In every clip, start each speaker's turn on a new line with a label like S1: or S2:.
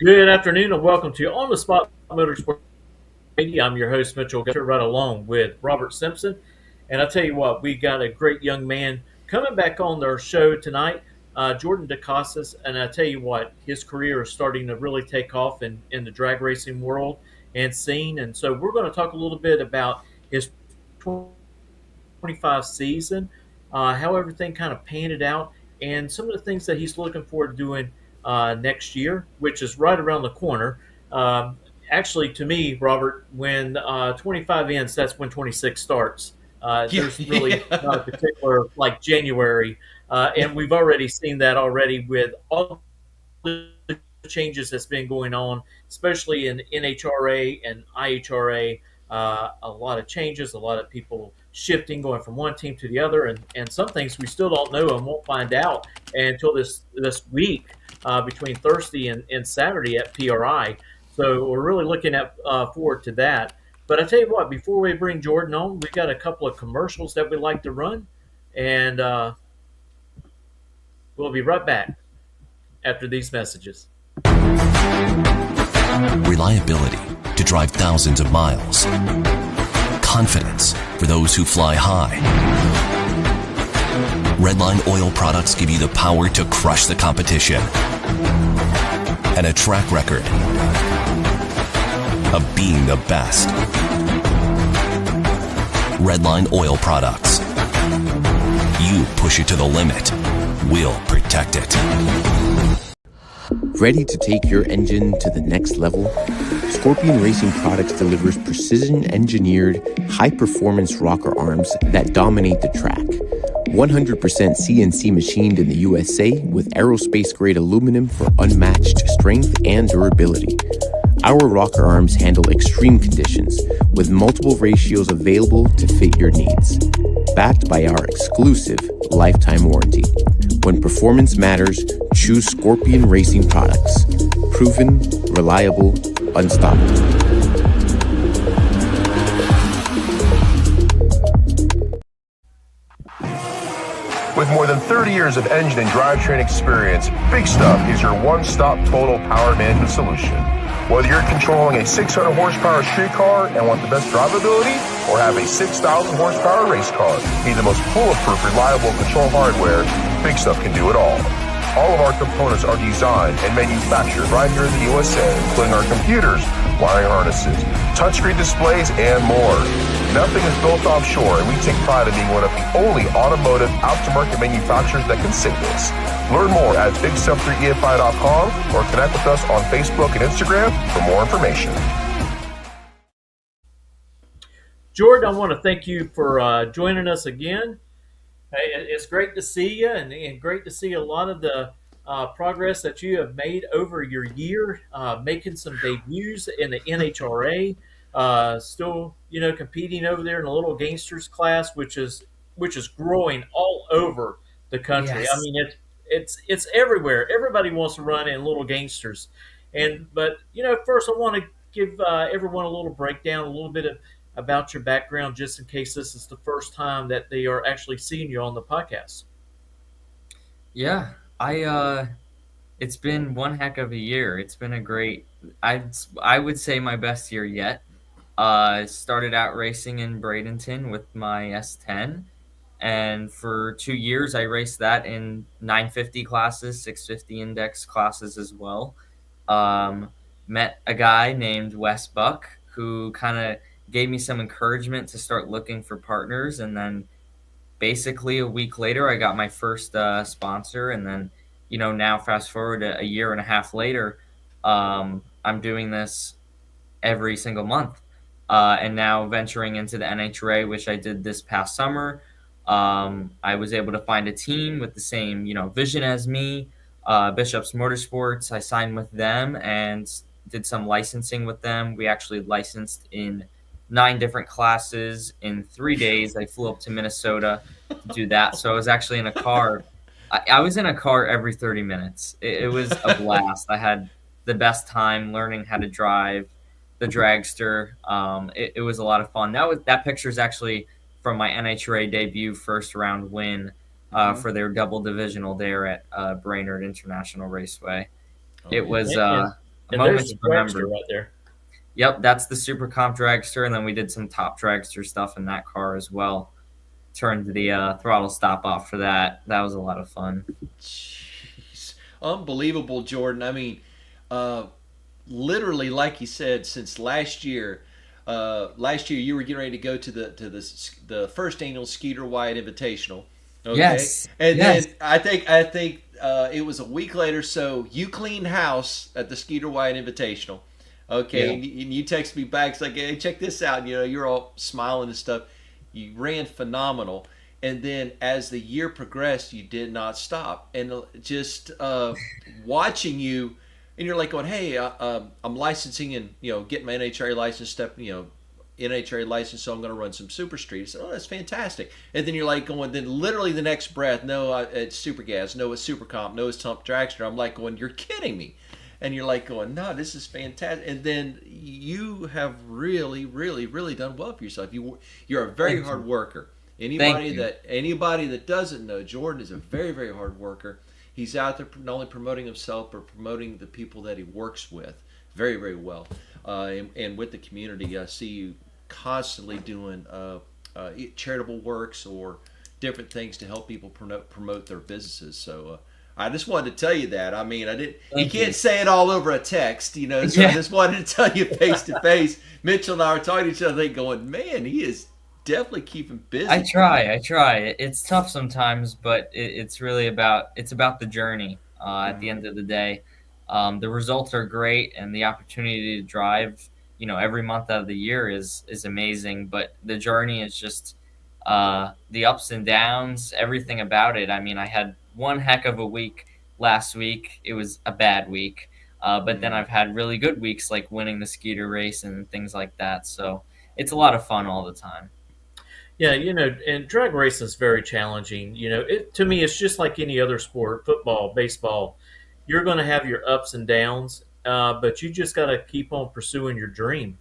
S1: Good afternoon and welcome to On the Spot Motorsport Radio. I'm your host, Mitchell Gutter, right along with Robert Simpson. And I tell you what, we got a great young man coming back on our show tonight, Jordan DaCosta. And I tell you what, his career is starting to really take off in the drag racing world and scene. And so we're going to talk a little bit about his 25 season, how everything kind of panned out, and some of the things that he's looking forward to doing next year, which is right around the corner. Actually, to me, Robert, when 25 ends, that's when 26 starts.
S2: Yeah,
S1: There's really not a
S2: yeah.
S1: particular like January, and we've already seen that already with all the changes that's been going on, especially in NHRA and IHRA. A lot of changes, a lot of people shifting, going from one team to the other, and some things we still don't know and won't find out until this week between Thursday and Saturday at PRI. So we're really looking at forward to that. But I tell you what, before we bring Jordan on, we got a couple of commercials that we like to run, and we'll be right back after these messages.
S3: Reliability to drive thousands of miles. Confidence for those who fly high. Redline oil products give you the power to crush the competition. And a track record of being the best. Redline oil products. You push it to the limit. We'll protect it.
S4: Ready to take your engine to the next level? Scorpion Racing Products delivers precision-engineered, high-performance rocker arms that dominate the track. 100% CNC machined in the USA with aerospace-grade aluminum for unmatched strength and durability. Our rocker arms handle extreme conditions with multiple ratios available to fit your needs. Backed by our exclusive lifetime warranty. When performance matters, choose Scorpion Racing Products. Proven, reliable, unstoppable.
S5: With more than 30 years of engine and drivetrain experience, Big Stuff is your one-stop total power management solution. Whether you're controlling a 600 horsepower street car and want the best drivability, or have a 6,000 horsepower race car, need the most bulletproof, reliable control hardware, Big Stuff can do it all. All of our components are designed and manufactured right here in the USA, including our computers, wiring harnesses, touchscreen displays, and more. Nothing is built offshore, and we take pride in being one of the only automotive aftermarket manufacturers that can say this. Learn more at bigstuff3efi.com or connect with us on Facebook and Instagram for more information.
S1: Jordan, I want to thank you for joining us again. Hey, it's great to see you, and great to see a lot of the progress that you have made over your year, making some debuts in the NHRA. Still, competing over there in the little gangsters class, which is growing all over the country. I
S2: Yes.
S1: mean, it's everywhere. Everybody wants to run in little gangsters, but first I want to give everyone a little breakdown, a little bit about your background, just in case this is the first time that they are actually seeing you on the podcast.
S2: Yeah. I it's been one heck of a year. It's been a great I would say my best year yet. Started out racing in Bradenton with my S10, and for 2 years I raced that in 950 classes, 650 index classes as well. Um, Met a guy named Wes Buck who kind of gave me some encouragement to start looking for partners, and then basically a week later I got my first sponsor, and then now fast forward a year and a half later, I'm doing this every single month, and now venturing into the NHRA, which I did this past summer. I was able to find a team with the same vision as me, Bishop's Motorsports. I signed with them and did some licensing with them. We actually licensed in 9 different classes in 3 days. I flew up to Minnesota to do that. So I was actually in a car. I was in a car every 30 minutes. It was a blast. I had the best time learning how to drive the dragster. It was a lot of fun. That picture is actually from my NHRA debut first round win
S1: Mhm.
S2: for their double divisional there at Brainerd International Raceway. It
S4: Okay.
S2: was
S1: And And there's
S2: Moments
S1: the dragster
S2: remembered.
S1: right there.
S2: Yep, that's the Super Comp dragster, and then we did some top dragster stuff in that car as well. Turned the throttle stop off for that. That was a lot of fun.
S6: Jeez. Unbelievable, Jordan. I mean, uh, literally, like you said, since last year you were getting ready to go to the first annual Skeeter Wyatt Invitational. Okay,
S2: Yes,
S6: and
S2: yes,
S6: then I think it was a week later. So you cleaned house at the Skeeter Wyatt Invitational. Okay,
S2: yeah,
S6: and you text me back. It's like, hey, check this out. And, you're all smiling and stuff. You ran phenomenal. And then as the year progressed, you did not stop. And just watching you, and you're like going, hey, I'm licensing and getting my NHRA license step, NHRA license, so I'm going to run some Super Street. I said, oh, that's fantastic. And then you're like going, then literally the next breath, no, it's Super Gas, no, it's Super Comp, no, it's Tump Dragster. I'm like going, you're kidding me. And you're like going, no, this is fantastic. And then you have really, really, really done well for yourself. You're a very
S2: thank
S6: hard
S2: you,
S6: worker.
S2: thank
S6: Anybody
S2: you.
S6: that doesn't know, Jordan is a very, very hard worker. He's out there not only promoting himself but promoting the people that he works with very, very well. And with the community, I see you constantly doing charitable works or different things to help people promote their businesses. So I just wanted to tell you that. I mean, I didn't. You
S2: Thank you.
S6: can't say it all over a text, So I
S2: Yeah,
S6: just wanted to tell you face to face. Mitchell and I were talking to each other, going, "Man, he is definitely keeping
S2: I
S6: busy."
S2: try. I try. It's tough sometimes, but it's really about the journey. At the
S6: Mm-hmm.
S2: end of the day, the results are great, and the opportunity to drive, every month out of the year is amazing. But the journey is just the ups and downs, everything about it. I mean, I had one heck of a week last week. It was a bad week, but then
S6: Mm.
S2: I've had really good weeks, like winning the Skeeter race and things like that. So it's a lot of fun all the time.
S1: Yeah, and drag racing is very challenging. To me, it's just like any other sport, football, baseball. You're going to have your ups and downs, but you just got to keep on pursuing your dream.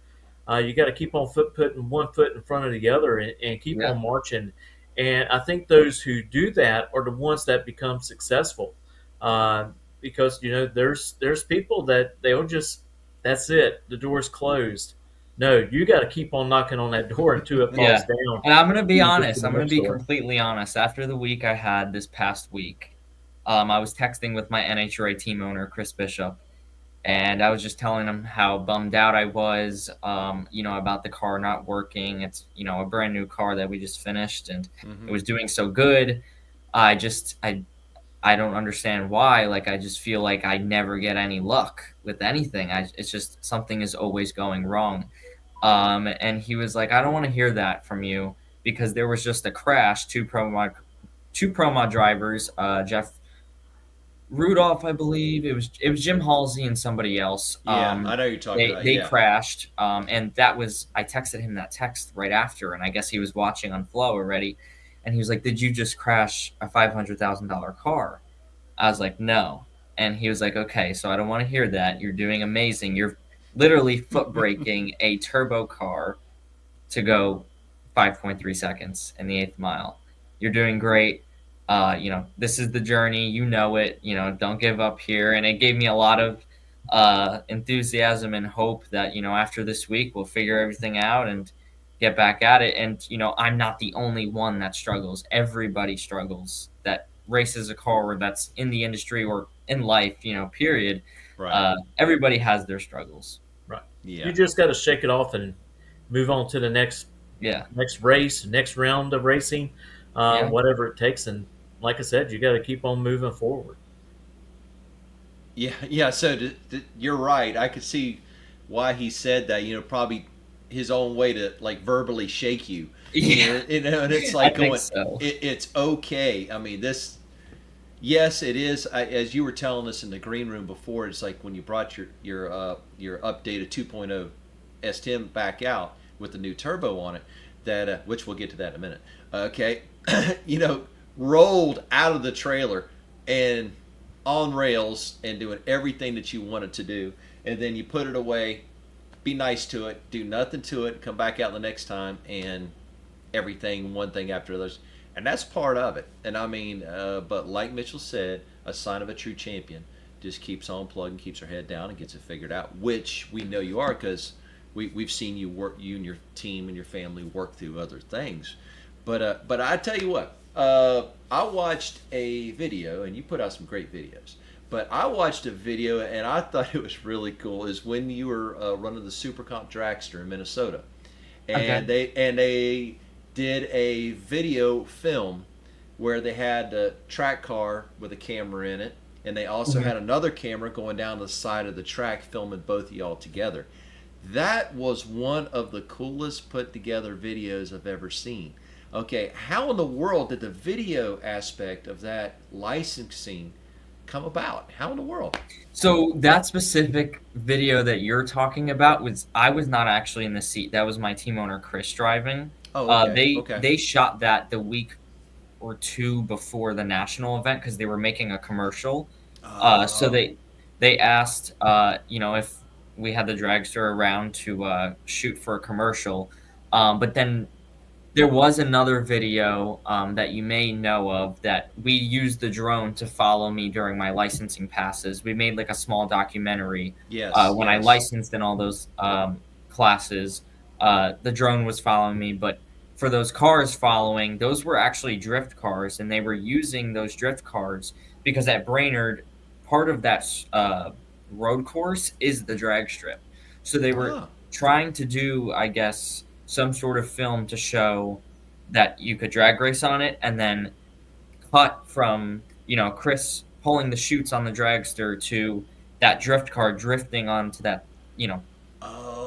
S1: You got to keep on putting one foot in front of the other and keep
S2: Yeah.
S1: on marching. And I think those who do that are the ones that become successful, uh, because there's people that they'll just that's it, the door's closed. No, you got to keep on knocking on that door until it falls
S2: Yeah.
S1: down.
S2: And I'm gonna be
S1: You get to
S2: honest.
S1: the
S2: I'm gonna
S1: next
S2: be
S1: door.
S2: completely honest. After the week I had this past week, I was texting with my NHRA team owner, Chris Bishop, and I was just telling him how bummed out I was, about the car not working. It's, a brand new car that we just finished, and
S6: Mm-hmm.
S2: it was doing so good. I don't understand why. Like, I just feel like I never get any luck with anything. It's just something is always going wrong. And he was like, I don't want to hear that from you because there was just a crash. Two pro mod drivers, Jeff Rudolph, I believe it was Jim Halsey and somebody else.
S6: Yeah, I know you're talking
S2: They
S6: about.
S2: they
S6: Yeah.
S2: crashed, and that was I texted him that text right after, and I guess he was watching on Flow already, and he was like, "Did you just crash a $500,000 car?" I was like, "No," and he was like, "Okay, so I don't want to hear that. You're doing amazing. You're literally foot braking a turbo car to go 5.3 seconds in the eighth mile. You're doing great. This is the journey. You know it. Don't give up here." And it gave me a lot of enthusiasm and hope that, after this week, we'll figure everything out and get back at it. And, I'm not the only one that struggles. Everybody struggles that races a car that's in the industry or in life, period.
S6: Right.
S2: Everybody has their struggles.
S1: Right. You
S6: Yeah.
S1: just got to shake it off and move on to the
S2: Yeah.
S1: next race, next round of racing,
S2: Yeah.
S1: whatever it takes. And like I said, you got to keep on moving forward.
S6: Yeah. Yeah. So you're right. I could see why he said that. Probably his own way to like verbally shake you.
S2: Yeah.
S6: And it's
S2: I
S6: like
S2: think
S6: going,
S2: so.
S6: it's okay. I mean, this. Yes, it is. As you were telling us in the green room before, it's like when you brought your updated 2.0 S10 back out with the new turbo on it, that which we'll get to that in a minute. Okay, rolled out of the trailer and on rails and doing everything that you wanted to do, and then you put it away, be nice to it, do nothing to it, come back out the next time, and everything one thing after others, and that's part of it. And I mean, but like Mitchell said, a sign of a true champion. just keeps on plugging, keeps her head down, and gets it figured out. Which we know you are because we've seen you work, you and your team and your family work through other things. But I tell you what, I watched a video, and you put out some great videos. But I watched a video, and I thought it was really cool. Is when you were running the Super Comp Dragster in Minnesota, and
S2: Okay.
S6: they did a video film where they had a track car with a camera in it, and they also
S2: Mhm.
S6: had another camera going down the side of the track filming both of y'all together. That was one of the coolest put together videos I've ever seen. Okay, how in the world did the video aspect of that licensing come about? How in the world?
S2: So that specific video that you're talking about was I was not actually in the seat. That was my team owner Chris driving.
S6: Oh, okay,
S2: They
S6: okay.
S2: they shot that the week or two before the national event because they were making a commercial. So
S6: Oh,
S2: they asked if we had the dragster around to shoot for a commercial. But then there was another video that you may know of that we used the drone to follow me during my licensing passes. We made like a small documentary
S6: yes,
S2: when I
S6: yes.
S2: licensed in all those classes. The drone was following me, but for those cars following, those were actually drift cars, and they were using those drift cars because at Brainerd, part of that road course is the drag strip. So they were
S6: Ah,
S2: trying to do, I guess, some sort of film to show that you could drag race on it, and then cut from Chris pulling the chutes on the dragster to that drift car drifting onto that you know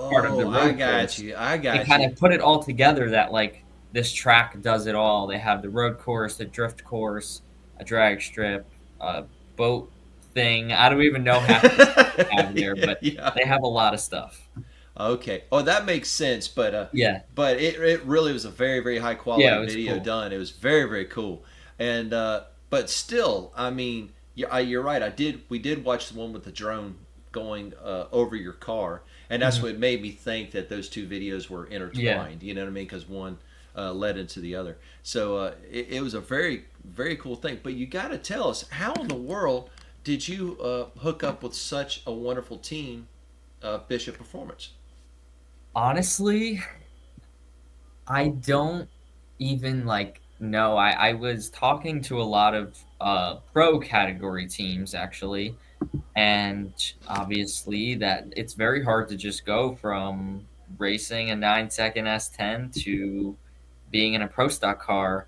S2: part of the
S6: oh, I
S2: road
S6: got
S2: course.
S6: you. I
S2: They
S6: got
S2: kind
S6: you.
S2: of put it all together that like this track does it all. They have the road course, the drift course, a drag strip, a boat thing. I don't even know half the stuff they have there,
S6: Yeah,
S2: but
S6: yeah.
S2: they have a lot of stuff.
S6: Okay. Oh, that makes sense.
S2: Yeah,
S6: But it really was a very very high
S2: yeah,
S6: quality
S2: it was
S6: video
S2: cool.
S6: done. It was very very cool. And but still, I mean, you're right. We did watch the one with the drone going over your car, and that's
S2: Mhm.
S6: what made me think that those two videos were
S2: Yeah.
S6: intertwined. You know what I mean? Because one led into the other. So it was a very very cool thing. But you got to tell us how in the world did you hook up with such a wonderful team, Bishop Performance?
S2: Honestly, I don't even like know. I was talking to a lot of pro category teams actually, and obviously that it's very hard to just go from racing a 9-second S10 to being in a pro stock car.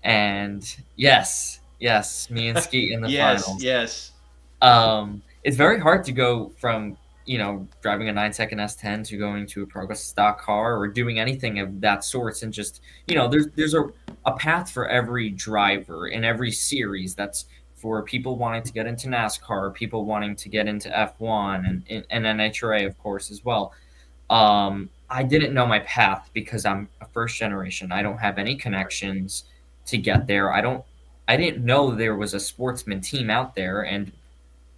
S2: And yes, yes, me and Skeet in the
S6: Yes,
S2: finals.
S6: yes.
S2: It's very hard to go from driving a 9-second S10 to going to a pro stock car or doing anything of that sorts, and just there's a path for every driver in every series. That's for people wanting to get into NASCAR, people wanting to get into F1 and NHRA, of course, as well. I didn't know my path because I'm a first generation. I don't have any connections to get there. I didn't know there was a sportsman team out there, and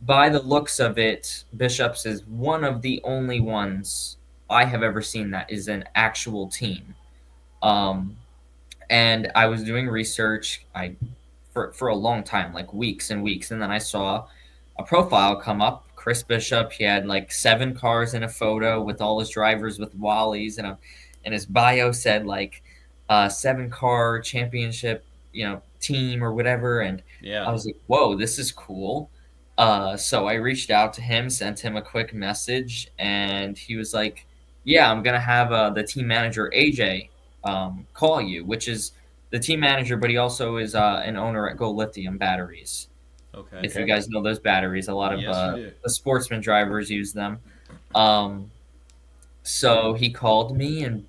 S2: by the looks of it, Bishops is one of the only ones I have ever seen that is an actual team. Um, and I was doing research for a long time, like weeks and weeks, and then I saw a profile come up. Chris Bishop, he had like 7 cars in a photo with all his drivers with Wallies, and his bio said like 7-car championship, team or whatever. And I
S6: Yeah.
S2: was like, whoa, this is cool. So I reached out to him, sent him a quick message, and he was like, "Yeah, I'm gonna have the team manager AJ call you," which is the team manager, but he also is an owner at Go Lithium Batteries.
S6: Okay.
S2: If you
S1: Okay.
S2: guys know those batteries, a lot of
S6: Yes, we do.
S2: the sportsman drivers use them. Um, so he called me, and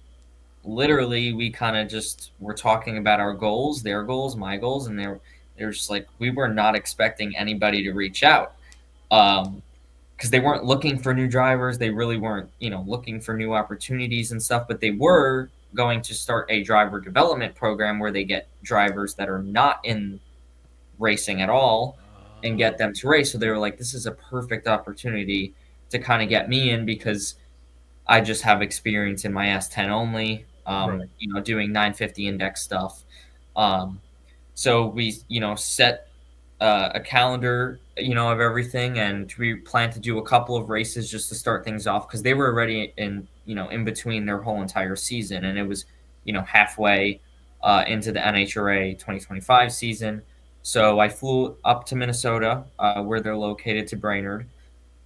S2: literally we kind of just were talking about our goals, their goals, my goals, and they're just like we were not expecting anybody to reach out. Because they weren't looking for new drivers. They really weren't, looking for new opportunities and stuff, but they were going to start a driver development program where they get drivers that are not in racing at all and get
S6: Oh,
S2: them to race. So they were like, this is a perfect opportunity to kind of get me in because I just have experience in my S10 only,
S1: Right.
S2: doing 950 index stuff. Um, so we, set a calendar, of everything, and we plan to do a couple of races just to start things off because they were already in between their whole entire season, and it was, halfway into the NHRA 2025 season. So I flew up to Minnesota, where they're located, to Brainerd,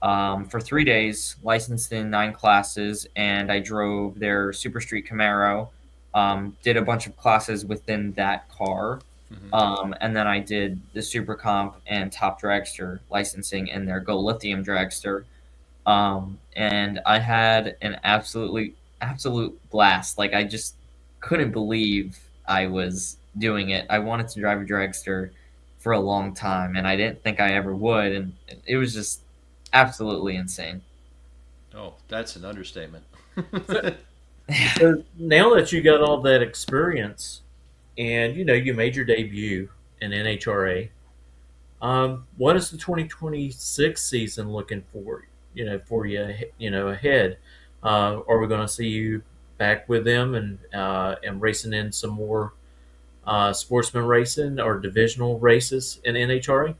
S2: for 3 days, licensed in 9 classes, and I drove their Super Street Camaro. Did a bunch of classes within that car. And then I did the Super Comp and Top Dragster licensing in their Go Lithium Dragster. And I had an absolute blast. Like, I just couldn't believe I was doing it. I wanted to drive a dragster for a long time, and I didn't think I ever would. And it was just absolutely insane.
S6: Oh, that's an understatement.
S1: So, so now that you got all that experience, and you made your debut in NHRA, what is the 2026 season looking for? For you, ahead. Are we going to see you back with them and racing in some more sportsman racing or divisional races in NHRA?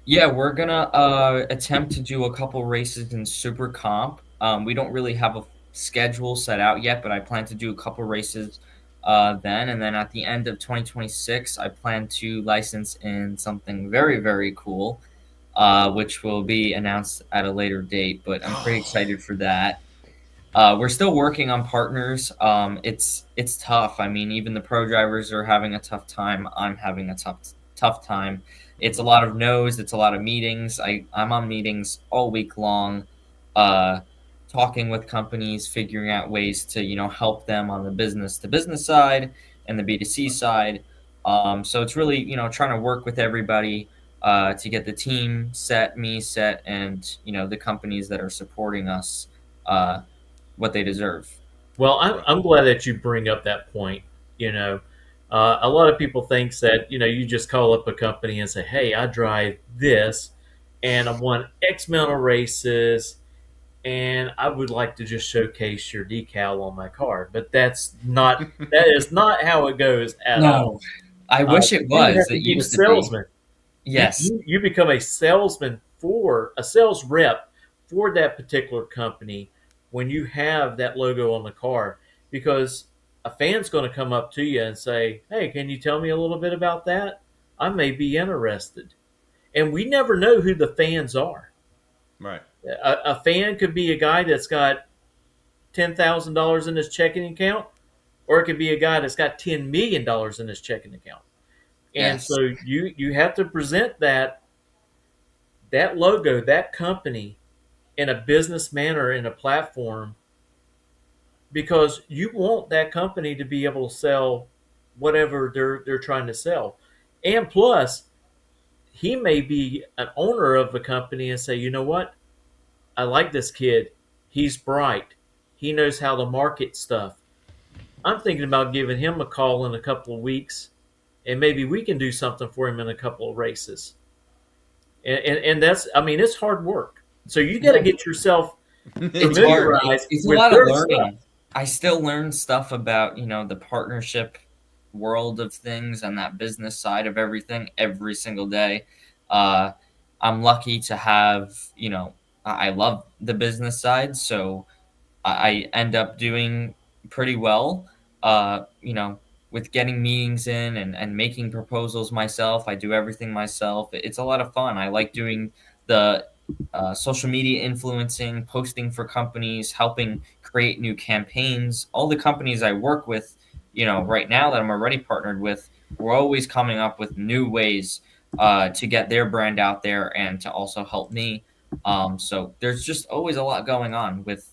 S2: Yeah, we're gonna attempt to do a couple races in Super Comp. We don't really have a schedule set out yet, but I plan to do a couple races then, and then at the end of 2026, I plan to license in something very, very cool, which will be announced at a later date. But I'm pretty excited for that. We're still working on partners. It's tough. I mean, even the pro drivers are having a tough time. I'm having a tough time. It's a lot of no's. It's a lot of meetings. I'm on meetings all week long, uh, talking with companies, figuring out ways to help them on the business to business side and the B2C side. So it's really trying to work with everybody to get the team set, me set, and the companies that are supporting us. What they deserve.
S1: Well, I'm glad that you bring up that point. A lot of people thinks that you just call up a company and say, "Hey, I drive this, and I won X amount of races, and I would like to just showcase your decal on my car." But that is not how it goes at all.
S2: No, I wish it
S1: You
S2: was.
S1: have to
S2: It
S1: be the
S2: used to be.
S1: salesman. You,
S2: Yes.
S1: you, you become a salesman for a sales rep for that particular company when you have that logo on the car, because a fan's going to come up to you and say, "Hey, can you tell me a little bit about that? I may be interested." And we never know who the fans are.
S6: Right.
S1: A fan could be a guy that's got $10,000 in his checking account, or it could be a guy that's got $10 million in his checking account. And
S2: Yes.
S1: so you have to present that logo, that company, in a business manner, in a platform, because you want that company to be able to sell whatever they're trying to sell. And plus, he may be an owner of a company and say, "You know what? I like this kid. He's bright. He knows how to market stuff. I'm thinking about giving him a call in a couple of weeks, and maybe we can do something for him in a couple of races." And that's, I mean, it's hard work. So you got to get yourself
S2: It's hard.
S1: familiarized
S2: It's a
S1: with
S2: lot of
S1: their stuff.
S2: learning. I still learn stuff about, the partnership world of things and that business side of everything every single day. Uh, I'm lucky to have, I love the business side, so I end up doing pretty well, with getting meetings in and making proposals myself. I do everything myself. It's a lot of fun. I like doing the social media influencing, posting for companies, helping create new campaigns. All the companies I work with, right now that I'm already partnered with, we're always coming up with new ways to get their brand out there and to also help me. So there's just always a lot going on with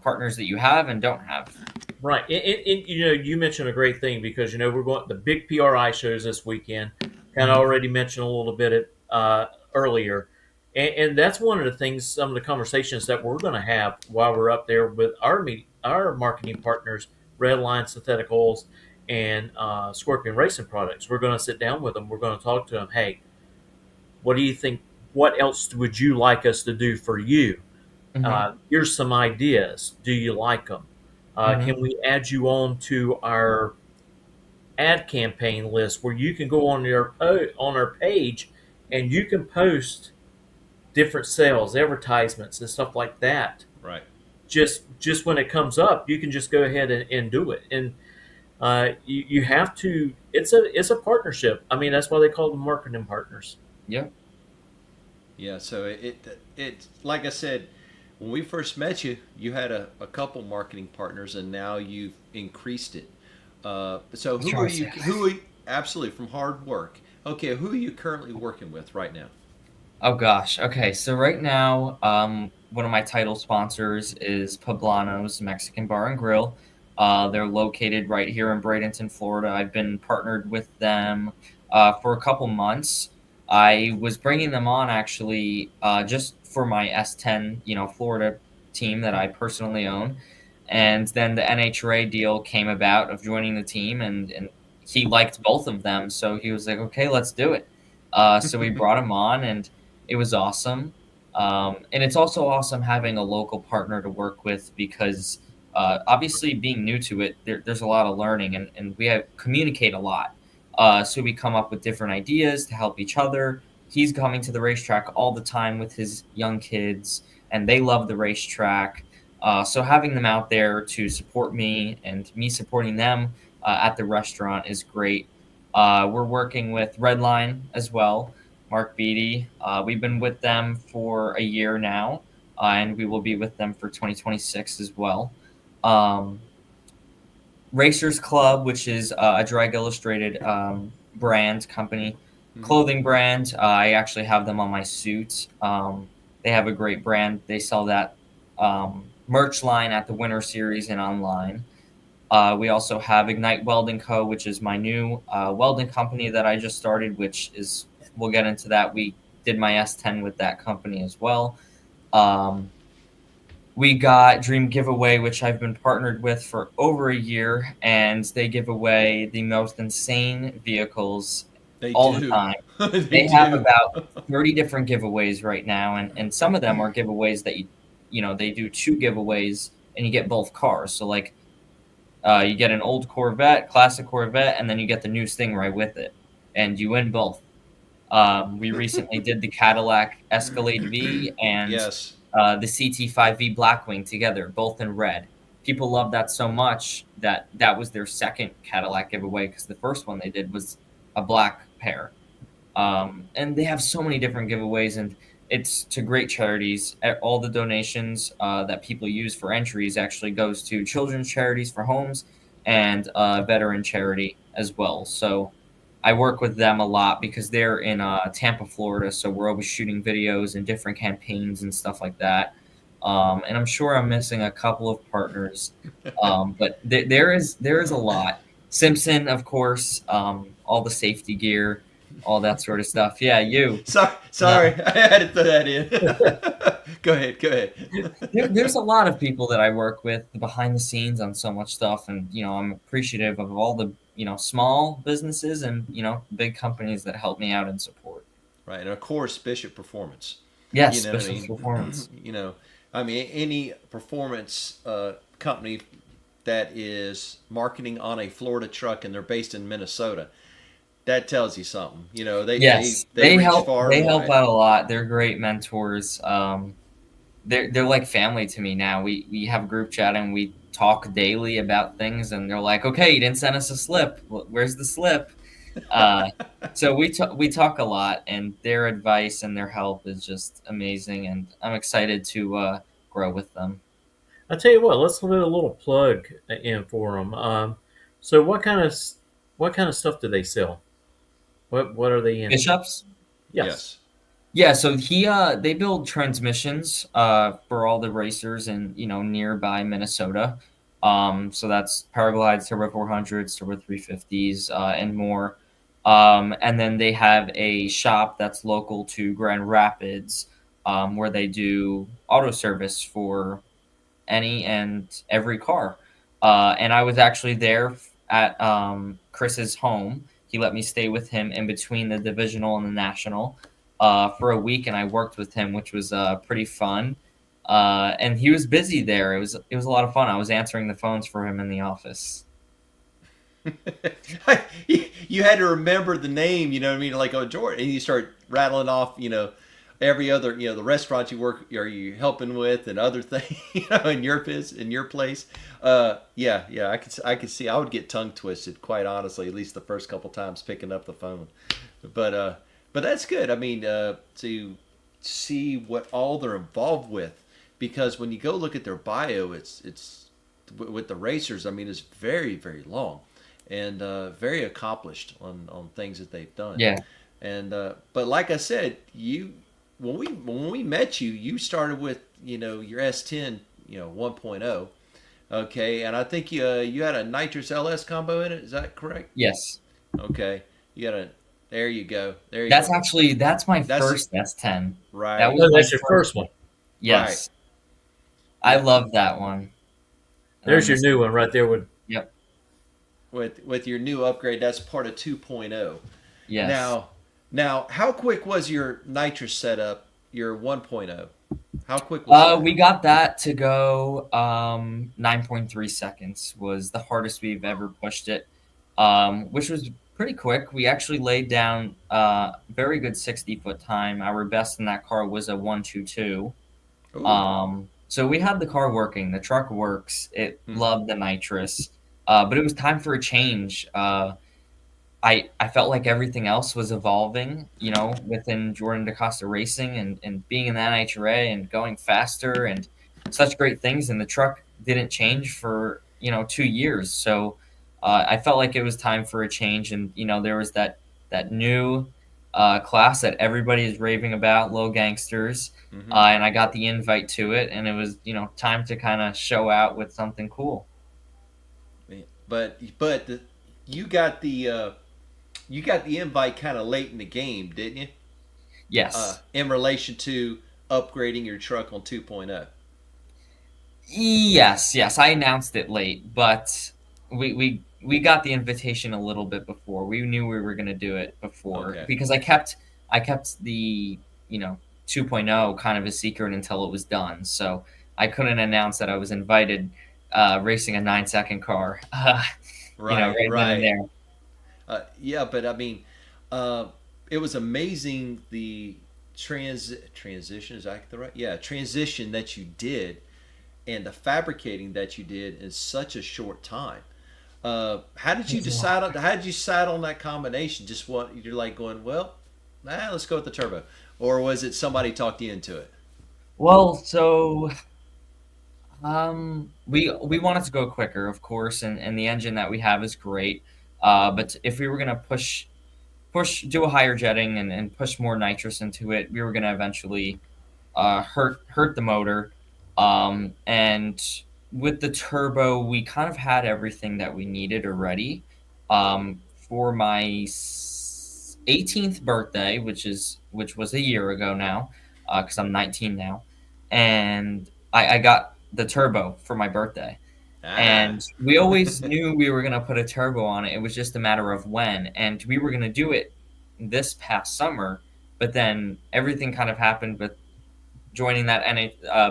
S2: partners that you have and don't have.
S1: Right. And you mentioned a great thing, because we're going the big PRI shows this weekend. Kind of
S2: Mhm.
S1: already mentioned a little bit earlier, and that's one of the things. Some of the conversations that we're going to have while we're up there with our marketing partners, Redline Synthetic Oils and Scorpion Racing Products. We're going to sit down with them. We're going to talk to them. Hey, what do you think? What else would you like us to do for you?
S2: Mhm.
S1: Here's some ideas. Do you like them? Can
S2: Mhm.
S1: we add you on to our ad campaign list, where you can go on our page and you can post different sales, advertisements, and stuff like that.
S6: Right.
S1: Just when it comes up, you can just go ahead and do it. And you have to. It's a partnership. I mean, that's why they call them marketing partners.
S2: Yep.
S6: Yeah. So it like I said, when we first met you, you had a couple marketing partners, and now you've increased it. So who are you? Who are you, absolutely from hard work? Okay, who are you currently working with right now?
S2: Oh gosh. Okay. So right now, one of my title sponsors is Poblano's Mexican Bar and Grill. They're located right here in Bradenton, Florida. I've been partnered with them for a couple months. I was bringing them on actually just for my S10, Florida team that I personally own, and then the NHRA deal came about of joining the team, and he liked both of them, so he was like, "Okay, let's do it." So we brought him on, and it was awesome. And it's also awesome having a local partner to work with because obviously being new to it, there's a lot of learning and we have communicate a lot. So we come up with different ideas to help each other. He's coming to the racetrack all the time with his young kids and they love the racetrack. So having them out there to support me and me supporting them at the restaurant is great. We're working with Redline as well. Mark Beatty. We've been with them for a year now, and we will be with them for 2026 as well. Um, Racers Club, which is a Drag Illustrated brand company, clothing brand. I actually have them on my suit. They have a great brand. They sell that merch line at the Winter Series and online. We also have Ignite Welding Co., which is my new welding company that I just started, which is, we'll get into that. We did my S10 with that company as well. We got Dream Giveaway, which I've been partnered with for over a year, and they give away the most insane vehicles all the time. They have about 30 different giveaways right now, and some of them are giveaways that they do 2 giveaways, and you get both cars. So, like, you get an old Corvette, classic Corvette, and then you get the new Stingray with it, and you win both. We recently did the Cadillac Escalade V and
S6: Yes.
S2: The CT5V Blackwing together, both in red. People love that so much that was their second Cadillac giveaway because the first one they did was a black pair. And they have so many different giveaways, and it's to great charities. All the donations that people use for entries actually goes to children's charities for homes and veteran charity as well. So I work with them a lot because they're in Tampa, Florida. So we're always shooting videos and different campaigns and stuff like that. And I'm sure I'm missing a couple of partners, but there is a lot. Simpson, of course, all the safety gear, all that sort of stuff. Yeah, you.
S6: Sorry, I had to throw that in. Go ahead.
S2: There's a lot of people that I work with behind the scenes on so much stuff, and I'm appreciative of all the small businesses and big companies that help me out and support.
S6: Right, and of course, Bishop Performance.
S2: Yes, Bishop Performance.
S6: Any performance company that is marketing on a Florida truck and they're based in Minnesota, that tells you something. They
S2: help.
S6: Far
S2: they
S6: and
S2: help
S6: wide.
S2: out a lot. They're great mentors. They're like family to me now. We have a group chat and we talk daily about things, and they're like, "Okay, you didn't send us a slip. Where's the slip?" So we talk a lot, and their advice and their help is just amazing, and I'm excited to grow with them.
S1: I tell you what, let's put a little plug in for them. So what kind of stuff do they sell? What are they in?
S2: Bishops?
S6: Yes.
S2: Yeah, so they build transmissions for all the racers in nearby Minnesota. So that's Paraglides, Turbo 400s, Turbo 350s, and more. And then they have a shop that's local to Grand Rapids, where they do auto service for any and every car. And I was actually there at Chris's home. He let me stay with him in between the divisional and the national for a week, and I worked with him, which was pretty fun. And he was busy there. It was a lot of fun. I was answering the phones for him in the office.
S6: You had to remember the name, you know what I mean? Like, oh, Jordan, and you start rattling off, every other, the restaurant you work, are you helping with, and other things, in your place. Yeah, I could see, I would get tongue twisted, quite honestly, at least the first couple times picking up the phone. But that's good. I mean, to see what all they're involved with, because when you go look at their bio, it's with the racers. I mean, it's very, very long, and very accomplished on things that they've done.
S2: Yeah.
S6: And but like I said, when we met you, you started with your S10 1.0. Okay, and I think you had a nitrous LS combo in it. Is that correct?
S2: Yes.
S6: Okay, you got a. There you go. There you
S2: That's
S6: go.
S2: actually my
S6: That's
S2: first S10.
S6: Right.
S2: That was
S1: Oh,
S2: my
S1: that's your first one.
S2: Yes. I
S6: Yeah.
S2: love that one.
S1: There's your
S2: This-
S1: new one right there. With
S2: Yep.
S6: With your new upgrade, that's part of 2.0.
S2: Yes.
S6: Now, how quick was your nitrous setup? Your 1.0. How quick was that?
S2: We got that to go 9.3 seconds was the hardest we've ever pushed it, which was pretty quick. We actually laid down very good 60-foot time. Our best in that car was a 1:22.
S6: Ooh.
S2: So we had the car working. The truck works. It
S6: Mhm.
S2: loved the nitrous, but it was time for a change. I felt like everything else was evolving, within Jordan DaCosta Racing and being in the NHRA and going faster and such great things. And the truck didn't change for, 2 years. So I felt like it was time for a change. And, there was that new class that everybody is raving about, Low Gangsters.
S6: Mhm.
S2: And I got the invite to it. And it was, time to kind of show out with something cool.
S6: But you got the invite kind of late in the game, didn't you?
S2: Yes.
S6: In relation to upgrading your truck on 2.0.
S2: Yes, I announced it late, but we got the invitation a little bit before. We knew we were going to do it before
S6: Okay.
S2: because I kept the 2.0 kind of a secret until it was done. So I couldn't announce that I was invited racing a 9-second car.
S6: Right,
S2: right then and there.
S6: Yeah, but I mean, it was amazing the transition. Is that the right? Yeah, transition that you did, and the fabricating that you did in such a short time. How did you decide on? How did you decide on that combination? Just what you're like going? Well, let's go with the turbo, or was it somebody talked you into it?
S2: Well, so we wanted to go quicker, of course, and the engine that we have is great. But if we were gonna do a higher jetting and push more nitrous into it, we were gonna eventually hurt the motor. And with the turbo, we kind of had everything that we needed already. For my 18th birthday, which was a year ago now, because I'm 19 now, and I got the turbo for my birthday. And we always knew we were going to put a turbo on it. It was just a matter of when. And we were going to do it this past summer, but then everything kind of happened with joining that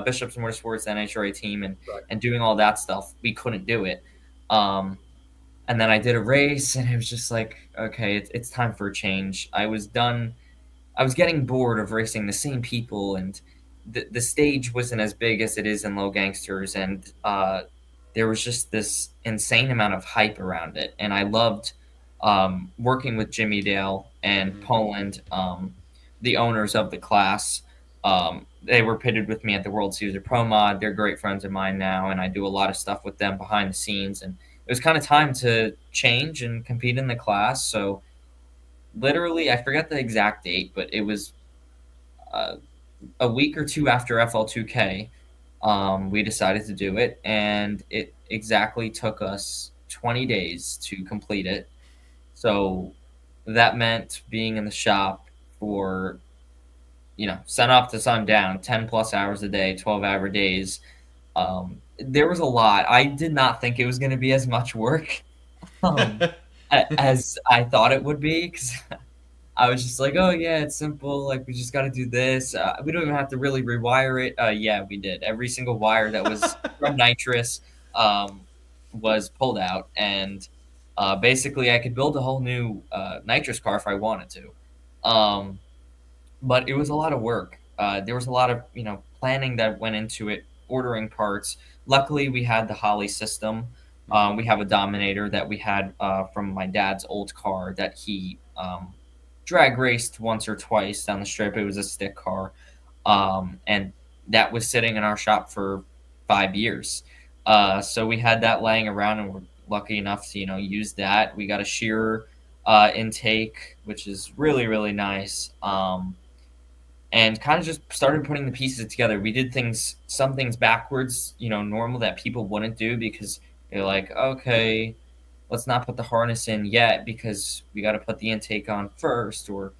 S2: Bishop's Motorsports NHRA team and doing all that stuff. We couldn't do it. And then I did a race, and it was just like, okay, it's time for a change. I was done. I was getting bored of racing the same people, and the stage wasn't as big as it is in Low Gangsters, and there was just this insane amount of hype around it. And I loved working with Jimmy Dale and Poland, the owners of the class. They were pitted with me at the World Series of Pro Mod. They're great friends of mine now, and I do a lot of stuff with them behind the scenes. And it was kind of time to change and compete in the class. So literally, I forget the exact date, but it was a week or two after FL2K. We decided to do it, and it exactly took us 20 days to complete it. So that meant being in the shop for, sun up to sundown, 10 plus hours a day, 12-hour days. There was a lot. I did not think it was going to be as much work as I thought it would be, because I was just like, oh, yeah, it's simple. Like, we just got to do this. We don't even have to really rewire it. Yeah, we did. Every single wire that was from nitrous was pulled out. And Basically, I could build a whole new nitrous car if I wanted to. But it was a lot of work. There was a lot of planning that went into it, ordering parts. Luckily, we had the Holly system. We have a Dominator that we had from my dad's old car that he drag raced once or twice down the strip. It was a stick car, and that was sitting in our shop for 5 years. So we had that laying around, and we're lucky enough to use that. We got a shearer intake, which is really really nice. And kind of just started putting the pieces together. We did some things backwards, normal that people wouldn't do because they're like, okay, let's not put the harness in yet because we got to put the intake on first, or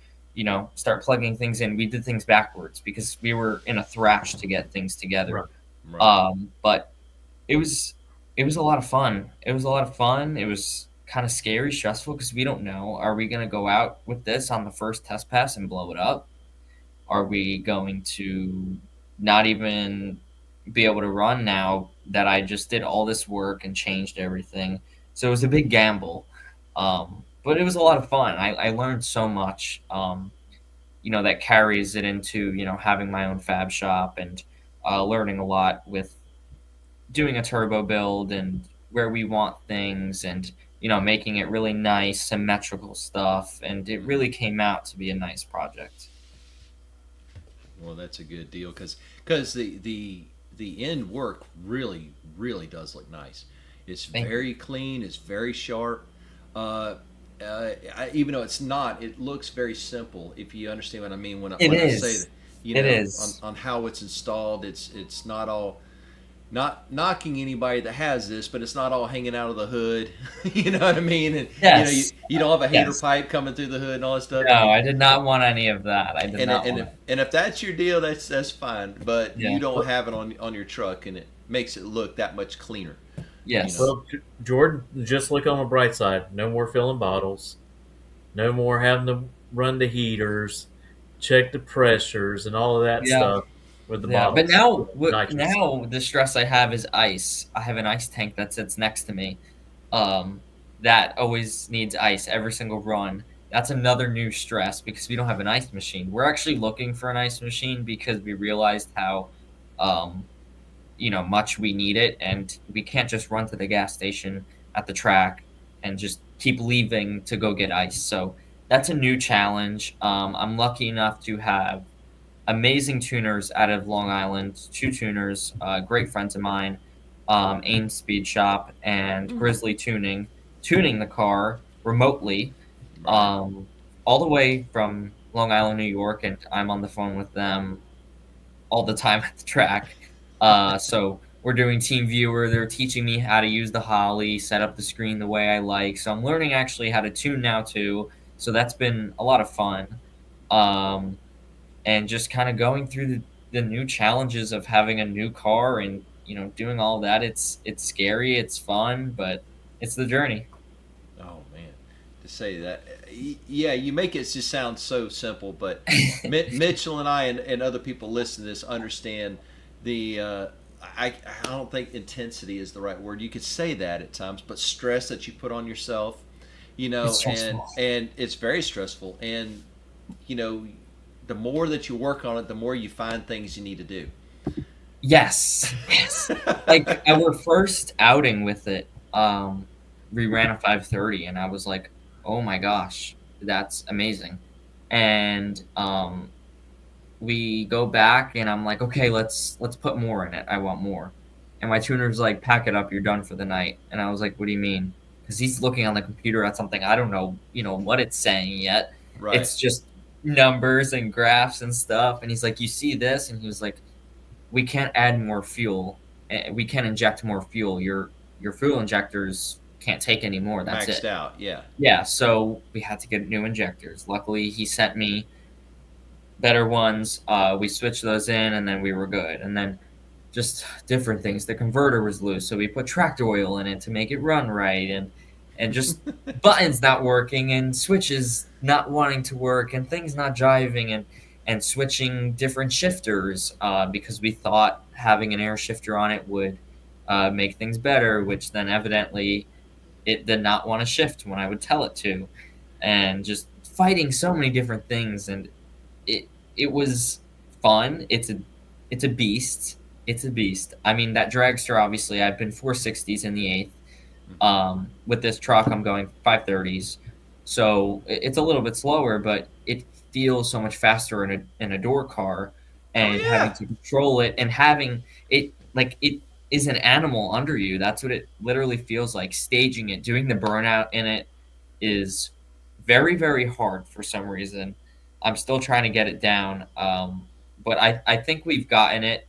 S2: start plugging things in. We did things backwards because we were in a thrash to get things together.
S6: Right.
S2: But it was a lot of fun. It was a lot of fun. It was kind of scary, stressful because we don't know, are we going to go out with this on the first test pass and blow it up? Are we going to not even be able to run now that I just did all this work and changed everything? So it was a big gamble, but it was a lot of fun. I learned so much, that carries it into having my own fab shop and learning a lot with doing a turbo build and where we want things and making it really nice, symmetrical stuff, and it really came out to be a nice project.
S6: Well, that's a good deal because the end work really really does look nice. It's
S2: Thank you.
S6: very clean. It's very sharp. Even though it's not, it looks very simple. If you understand what I mean
S2: It
S6: when I say
S2: is.
S6: that,
S2: It is.
S6: on how it's installed, it's not all, not knocking anybody that has this, but it's not all hanging out of the hood. You know what I mean? And
S2: Yes.
S6: you don't have a hater
S2: Yes.
S6: pipe coming through the hood and all that stuff.
S2: No, I did not want any of that. I did not want it.
S6: And if that's your deal, that's fine. But
S2: Yeah.
S6: you don't have it on your truck, and it makes it look that much cleaner.
S2: Yes.
S1: Well, Jordan, just look on the bright side. No more filling bottles. No more having to run the heaters, check the pressures, and all of that
S2: Yeah.
S1: stuff with the
S2: Yeah. But
S1: bottles.
S2: now the stress I have is ice. I have an ice tank that sits next to me. Um, that always needs ice every single run. That's another new stress because we don't have an ice machine. We're actually looking for an ice machine because we realized how um, much we need it, and we can't just run to the gas station at the track and just keep leaving to go get ice. So that's a new challenge. I'm lucky enough to have amazing tuners out of Long Island, two tuners, great friends of mine, Ames Speed Shop and Grizzly tuning the car remotely, um, all the way from Long Island, New York, and I'm on the phone with them all the time at the track. So we're doing team viewer. They're teaching me how to use the Holly, set up the screen the way I like. So I'm learning actually how to tune now too. So that's been a lot of fun. Um, and just kind of going through the new challenges of having a new car and doing all that. It's scary, it's fun, but it's the journey.
S6: Oh man, to say that, yeah, you make it just sound so simple, but Mitchell and I and other people listening to this understand the. I don't think intensity is the right word. You could say that at times, but stress that you put on yourself,
S2: It's
S6: and
S2: stressful.
S6: it's very stressful. And you know, the more that you work on it, the more you find things you need to do.
S2: Yes, yes. Like our first outing with it, we ran a 5:30, and I was like, "Oh my gosh, that's amazing!" And we go back, and I'm like, "Okay, let's put more in it. I want more." And my tuner's like, "Pack it up. You're done for the night." And I was like, "What do you mean?" Because he's looking on the computer at something I don't know, what it's saying yet.
S6: Right.
S2: It's just numbers and graphs and stuff. And he's like, "You see this?" And he was like, "We can't add more fuel. We can't inject more fuel. Your fuel injectors can't take any more. That's
S6: Maxed
S2: it."
S6: out. Yeah.
S2: Yeah, so we had to get new injectors. Luckily, he sent me better ones. We switched those in, and then we were good. And then just different things. The converter was loose, so we put tractor oil in it to make it run right, and just buttons not working, and switches not wanting to work, and things not jiving, and switching different shifters because we thought having an air shifter on it would make things better, which then evidently it did not want to shift when I would tell it to, and just fighting so many different things. And it it was fun. It's a beast. It's a beast. I mean, that dragster, obviously, I've been 460s in the eighth. With this truck, I'm going 530s. So it's a little bit slower, but it feels so much faster in a door car,
S6: Oh
S2: and having
S6: yeah.
S2: to control it and having it like it is an animal under you. That's what it literally feels like. Staging it, doing the burnout in it is very, very hard for some reason. I'm still trying to get it down, but I think we've gotten it.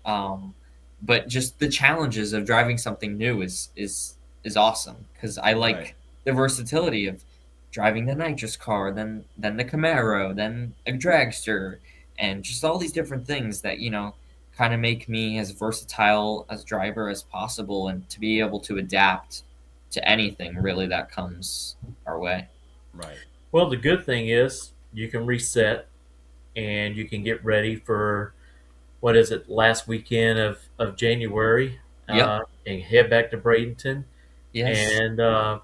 S2: But just the challenges of driving something new is awesome because I
S6: Right.
S2: like the versatility of driving the nitrous car, then the Camaro, then a dragster, and just all these different things that kind of make me as versatile as driver as possible, and to be able to adapt to anything really that comes our way.
S6: Right.
S1: Well, the good thing is you can reset and you can get ready for what is it, last weekend of January,
S2: Yep.
S1: and head back to Bradenton
S2: Yes.
S1: and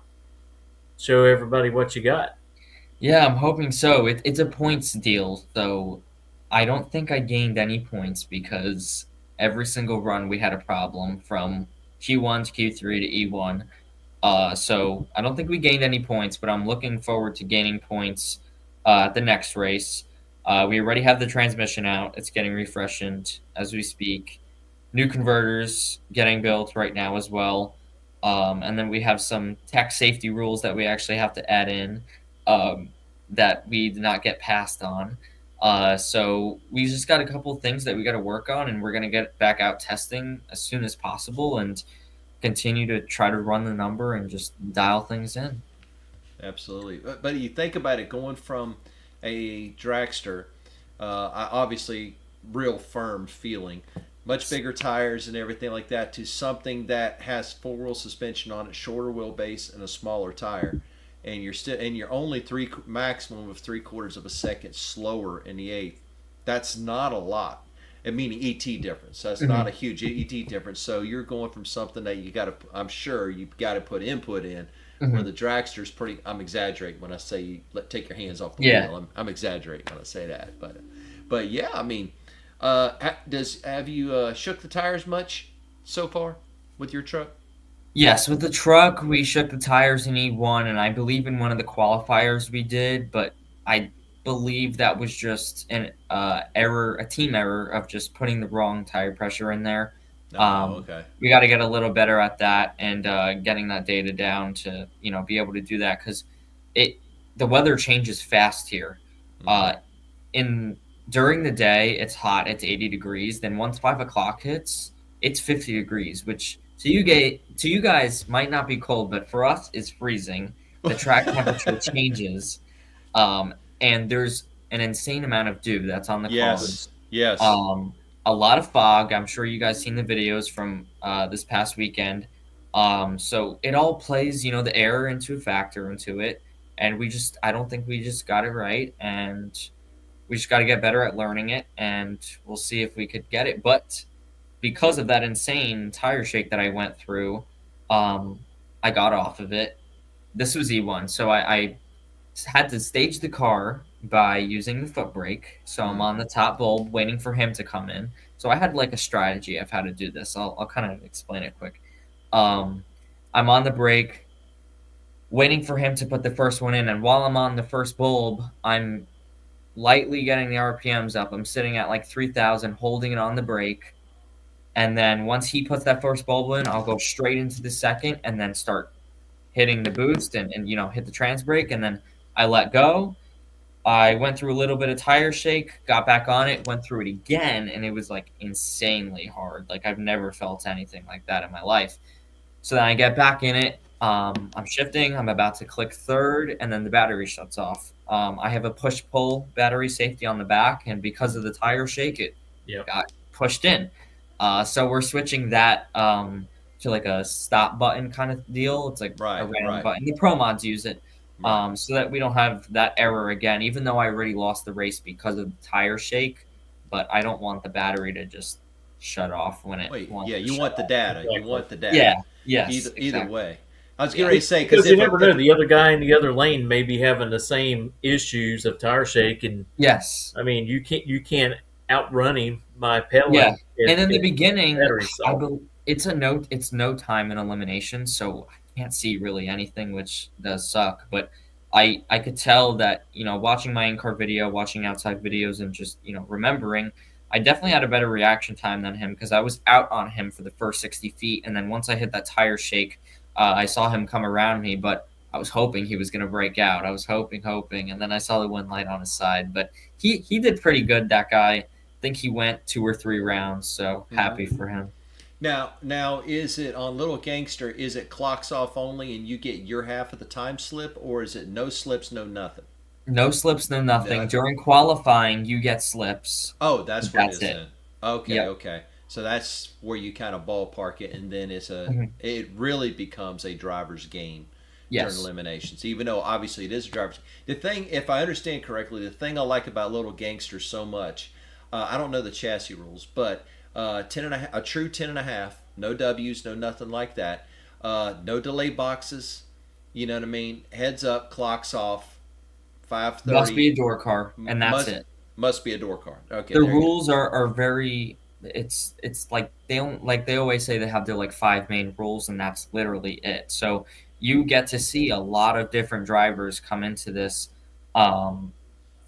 S1: show everybody what you got.
S2: Yeah, I'm hoping so. It's a points deal, so I don't think I gained any points because every single run we had a problem from Q1 to Q3 to E1. So I don't think we gained any points, but I'm looking forward to gaining points at the next race. We already have the transmission out. It's getting refreshed as we speak. New converters getting built right now as well. And then we have some tech safety rules that we actually have to add in, um, that we did not get passed on. So we just got a couple of things that we got to work on, and we're going to get back out testing as soon as possible and continue to try to run the number and just dial things in.
S6: Absolutely. But you think about it, going from a dragster, obviously real firm feeling, much bigger tires and everything like that, to something that has four wheel suspension on it, shorter wheelbase, and a smaller tire, and you're only three maximum of 3/4 of a second slower in the eighth. That's not a lot. I mean, ET difference. That's not a
S2: Mhm.
S6: huge ET difference. So you're going from something that you got to, I'm sure you got to put input in, where
S2: Mhm.
S6: the dragster's pretty. I'm exaggerating when I say take your hands off the
S2: Yeah.
S6: wheel. I'm exaggerating when I say that, but yeah, I mean, does have you shook the tires much so far with your truck?
S2: Yes, with the truck, we shook the tires in E1, and I believe in one of the qualifiers we did, but I believe that was just an error, a team error of just putting the wrong tire pressure in there.
S6: Oh, okay.
S2: We got to get a little better at that and getting that data down to be able to do that because it the weather changes fast here.
S6: Mm-hmm.
S2: Uh, in During the day, it's hot, it's 80 degrees. Then once 5 o'clock hits, it's 50 degrees, which to you guys might not be cold, but for us is freezing. The track temperature changes, and there's an insane amount of dew that's on the
S6: Yes.
S2: cars.
S6: Yes.
S2: Um, a lot of fog. I'm sure you guys seen the videos from this past weekend. So it all plays, the air into a factor into it, and I don't think we just got it right, and we just got to get better at learning it, and we'll see if we could get it. But because of that insane tire shake that I went through, um, I got off of it. This was E1, so I had to stage the car by using the foot brake. So I'm
S6: Mm.
S2: on the top bulb waiting for him to come in. So I had like a strategy of how to do this. I'll kind of explain it quick. Um, I'm on the brake, waiting for him to put the first one in, and while I'm on the first bulb, I'm lightly getting the RPMs up. I'm sitting at like 3,000, holding it on the brake. And then once he puts that first bulb in, I'll go straight into the second and then start hitting the boost and hit the trans brake. And then I let go. I went through a little bit of tire shake, got back on it, went through it again, and it was like insanely hard. Like I've never felt anything like that in my life. So then I get back in it. I'm shifting. I'm about to click third, and then the battery shuts off. I have a push-pull battery safety on the back, and because of the tire shake, it
S1: Yep.
S2: got pushed in. So we're switching that to like a stop button kind of deal. It's like a
S6: Right.
S2: random
S6: Right.
S2: button. The pro mods use it,
S6: Right.
S2: so that we don't have that error again. Even though I already lost the race because of the tire shake, but I don't want the battery to just shut off when it
S6: Wait.
S2: wants
S6: Yeah.
S2: to
S6: You
S2: shut
S6: want the
S2: off.
S6: data. You
S1: Exactly.
S6: want the data.
S2: Yeah. Yes.
S6: Either
S2: Exactly.
S6: way. I was getting
S2: Yeah.
S6: ready to say
S1: Because
S6: because
S1: you never know, the other guy in the other lane may be having the same issues of tire shake, and
S2: Yes.
S1: I mean, you can't outrun him by
S2: Yeah,
S1: pedaling
S2: and in the
S1: if
S2: beginning,
S1: battery cell.
S2: it's no time in elimination, so I can't see really anything, which does suck. But I could tell that watching my in-car video, watching outside videos, and just remembering, I definitely had a better reaction time than him because I was out on him for the first 60 feet, and then once I hit that tire shake, I saw him come around me, but I was hoping he was going to break out. I was hoping, and then I saw the wind light on his side. But he did pretty good, that guy. Think he went 2 or 3 rounds, so happy for him.
S6: now is it on Little Gangster? Is it clocks off only, and you get your half of the time slip, or is it no slips, no nothing?
S2: No slips, no nothing.
S6: No.
S2: During qualifying, you get slips.
S6: Oh, that's what it
S2: That's
S6: is
S2: it.
S6: then. Okay,
S2: Yep.
S6: okay. So that's where you kind of ballpark it, and then
S2: Mhm.
S6: it really becomes a driver's game during
S2: Yes.
S6: eliminations. Even though obviously it is a driver's. The thing, if I understand correctly, the thing I like about Little Gangster so much, I don't know the chassis rules, but 10 and a true 10.5, no W's, no nothing like that, no delay boxes. You know what I mean? Heads up, clocks off,
S2: Must be
S6: 5:30.
S2: a door car, and that's
S6: Must
S2: it.
S6: must be a door card. Okay,
S2: The
S6: there you go.
S2: rules are very. It's like they don't like they always say they have their like 5 main rules, and that's literally it. So you get to see a lot of different drivers come into this, um,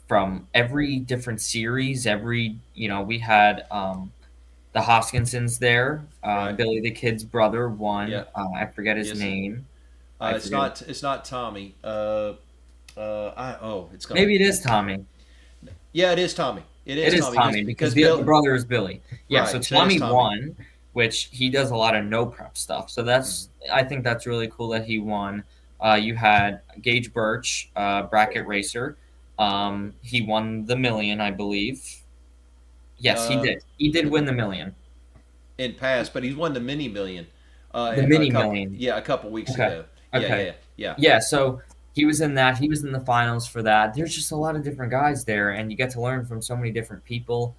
S2: from every different series. We had the Hoskinsons there.
S6: Right.
S2: Billy the Kid's brother won.
S6: Yeah.
S2: I forget his
S6: Yes.
S2: name. I
S6: It's
S2: forget.
S6: not Tommy. It's gonna.
S2: Maybe it is Tommy.
S6: Yeah, it is Tommy. It
S2: It
S6: is
S2: is
S6: Tommy
S2: Tommy because
S6: because
S2: the
S6: Bill.
S2: brother is Billy. Yeah, so
S6: Right. So it is
S2: Tommy
S6: Tommy.
S2: won, which he does a lot of no prep stuff. So I think that's really cool that he won. You had Gage Birch, bracket racer. He won the million, I believe. Yes, he
S6: Uh,
S2: did. He did win the million,
S6: in past, but he's won the mini million.
S2: the
S6: A
S2: mini
S6: couple.
S2: million.
S6: Yeah, a couple weeks
S2: Okay,
S6: ago. Yeah,
S2: okay.
S6: yeah, yeah.
S2: Yeah, so he was in that. He was in the finals for that. There's just a lot of different guys there, and you get to learn from so many different people.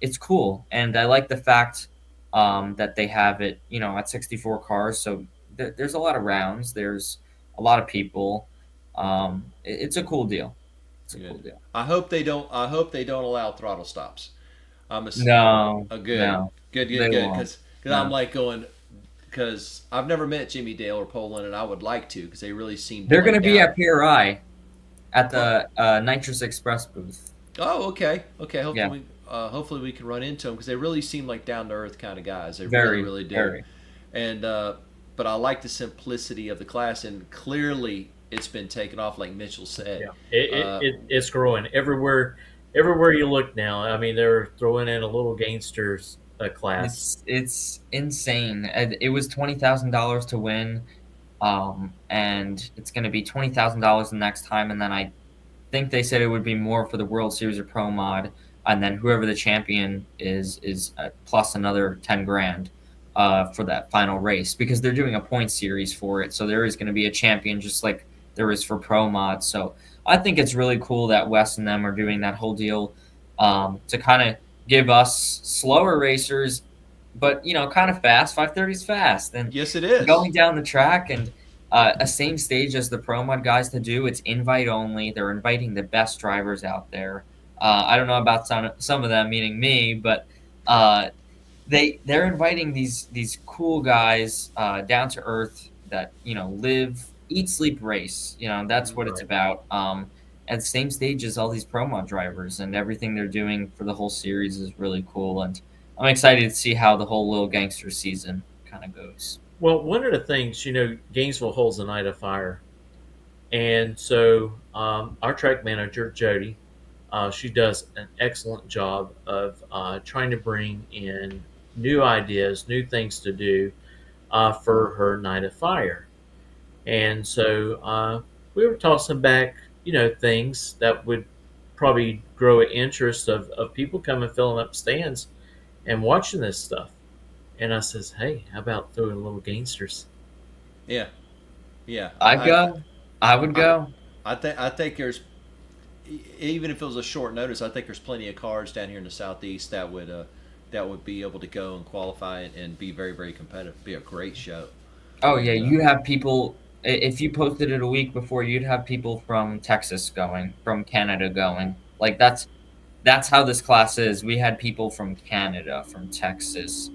S2: It's cool, and I like the fact that they have it, at 64 cars. So there's a lot of rounds. There's a lot of people. It's a cool deal. It's a cool
S6: Good.
S2: deal.
S6: I hope they don't. I hope they don't allow throttle stops.
S2: No,
S6: Good,
S2: no,
S6: good,
S2: they
S6: good, good.
S2: won't.
S6: Because I'm
S2: No,
S6: like going. Because I've never met Jimmy Dale or Poland, and I would like to because they really seem to
S2: they're going
S6: lay
S2: to be
S6: down.
S2: at PRI at the Nitrous Express booth.
S6: Oh, okay, okay.
S2: Yeah,
S6: Hopefully we can run into them because they really seem like down to earth kind of guys. They really,
S2: very,
S6: really do.
S2: very.
S6: And but I like the simplicity of the class, and clearly it's been taken off, like Mitchell said.
S1: Yeah, it, it,
S6: Uh,
S1: it it's growing everywhere. Everywhere you look now, I mean, they're throwing in a little gangsters class.
S2: It's insane. And it was $20,000 to win, and it's going to be $20,000 the next time. And then I think they said it would be more for the World Series of Pro Mod, and then whoever the champion is plus another 10 grand for that final race because they're doing a point series for it. So there is going to be a champion just like there is for Pro Mod. So I think it's really cool that Wes and them are doing that whole deal to kind of give us slower racers, but kind of fast. 530 is fast, and
S6: yes, it is.
S2: going down the track and a same stage as the Pro Mod guys to do. It's invite only. They're inviting the best drivers out there. I don't know about some of them, meaning me, but they're inviting these cool guys down to earth that live, eat, sleep, race. That's what it's
S1: Right.
S2: about. At the same stage as all these Pro Mod drivers, and everything they're doing for the whole series is really cool. And I'm excited to see how the whole Little Gangster season kind of goes.
S1: Well, one of the things, Gainesville holds a night of fire, and so our track manager Jody, she does an excellent job of trying to bring in new ideas, new things to do for her night of fire. And so we were tossing back, things that would probably grow an interest of people coming filling up stands and watching this stuff. And I says, hey, how about throwing little gangsters?
S6: Yeah, yeah.
S2: I'd go. I would
S6: I,
S2: go.
S6: I think there's even if it was a short notice, I think there's plenty of cars down here in the southeast that would be able to go and qualify and be very, very competitive. Be a great show.
S2: Oh yeah,
S6: And
S2: you have people. If you posted it a week before, you'd have people from Texas going, from Canada going. Like that's how this class is. We had people from Canada, from Texas,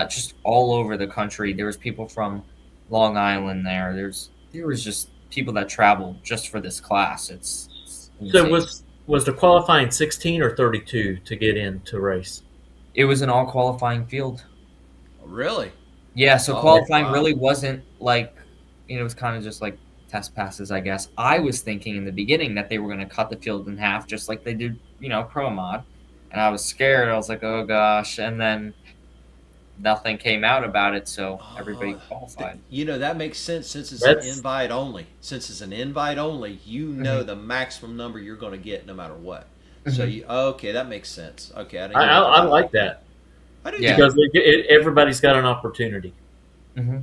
S2: just all over the country. There was people from Long Island there. There was just people that traveled just for this class. It's
S1: So
S2: insane.
S1: was the qualifying 16 or 32 to get in to race?
S2: It was an all qualifying field.
S6: really,
S2: Yeah, so
S6: oh
S2: qualifying
S6: wow,
S2: really wasn't like, it was kind of just like test passes, I guess. I was thinking in the beginning that they were going to cut the field in half, just like they did, pro mod. And I was scared. I was like, oh gosh. And then nothing came out about it, so everybody qualified.
S6: that makes sense since it's an
S1: That's
S6: invite only. Since it's an invite only, you know
S2: Hmm.
S6: the maximum number you're going to get no matter what. So
S2: Hmm.
S6: you okay, that makes sense. Okay, I didn't
S1: I,
S6: hear
S1: I,
S6: anything
S1: I
S6: about
S1: like
S6: that.
S1: that
S6: I do
S2: Yeah.
S6: too.
S1: because everybody's got an opportunity.
S2: Hmm.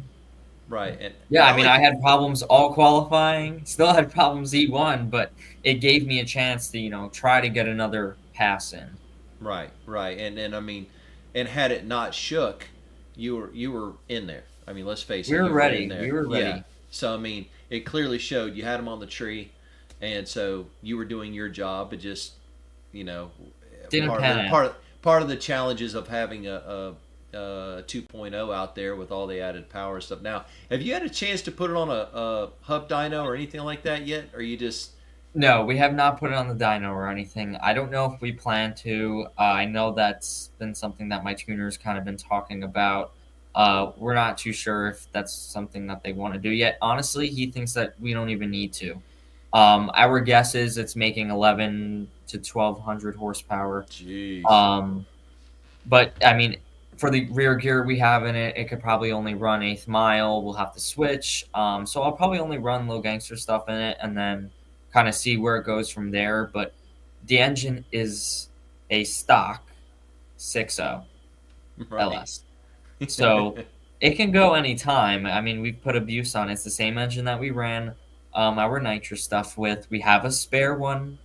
S6: Right, and
S2: Yeah, I
S6: I
S2: mean,
S6: like
S2: I had problems all qualifying, still had problems E1, but it gave me a chance to, try to get another pass in.
S6: right, right, and I mean, and had it not shook, you were in there. I mean, let's face
S2: We
S6: it,
S2: were
S6: you were in
S2: ready. We
S6: there.
S2: were
S6: Yeah.
S2: ready.
S6: So I mean, it clearly showed you had them on the tree, and so you were doing your job. It just, you know,
S2: Didn't
S6: part of
S2: pan
S6: the
S2: out.
S6: part of the challenges of having a 2.0 out there with all the added power and stuff. Now, have you had a chance to put it on a hub dyno or anything like that yet? Or you just
S2: No, we have not put it on the dyno or anything. I don't know if we plan to. I know that's been something that my tuner's kind of been talking about. We're not too sure if that's something that they want to do yet. Honestly, he thinks that we don't even need to. Our guess is it's making 11 to 1200 horsepower.
S6: jeez.
S2: Um, but I mean, for the rear gear we have in it, it could probably only run eighth mile. We'll have to switch. So I'll probably only run low gangster stuff in it and then kind of see where it goes from there. But the engine is a stock 6.0
S6: Right.
S2: LS. So it can go anytime. I mean, we've put abuse on it. It's the same engine that we ran our nitrous stuff with. We have a spare one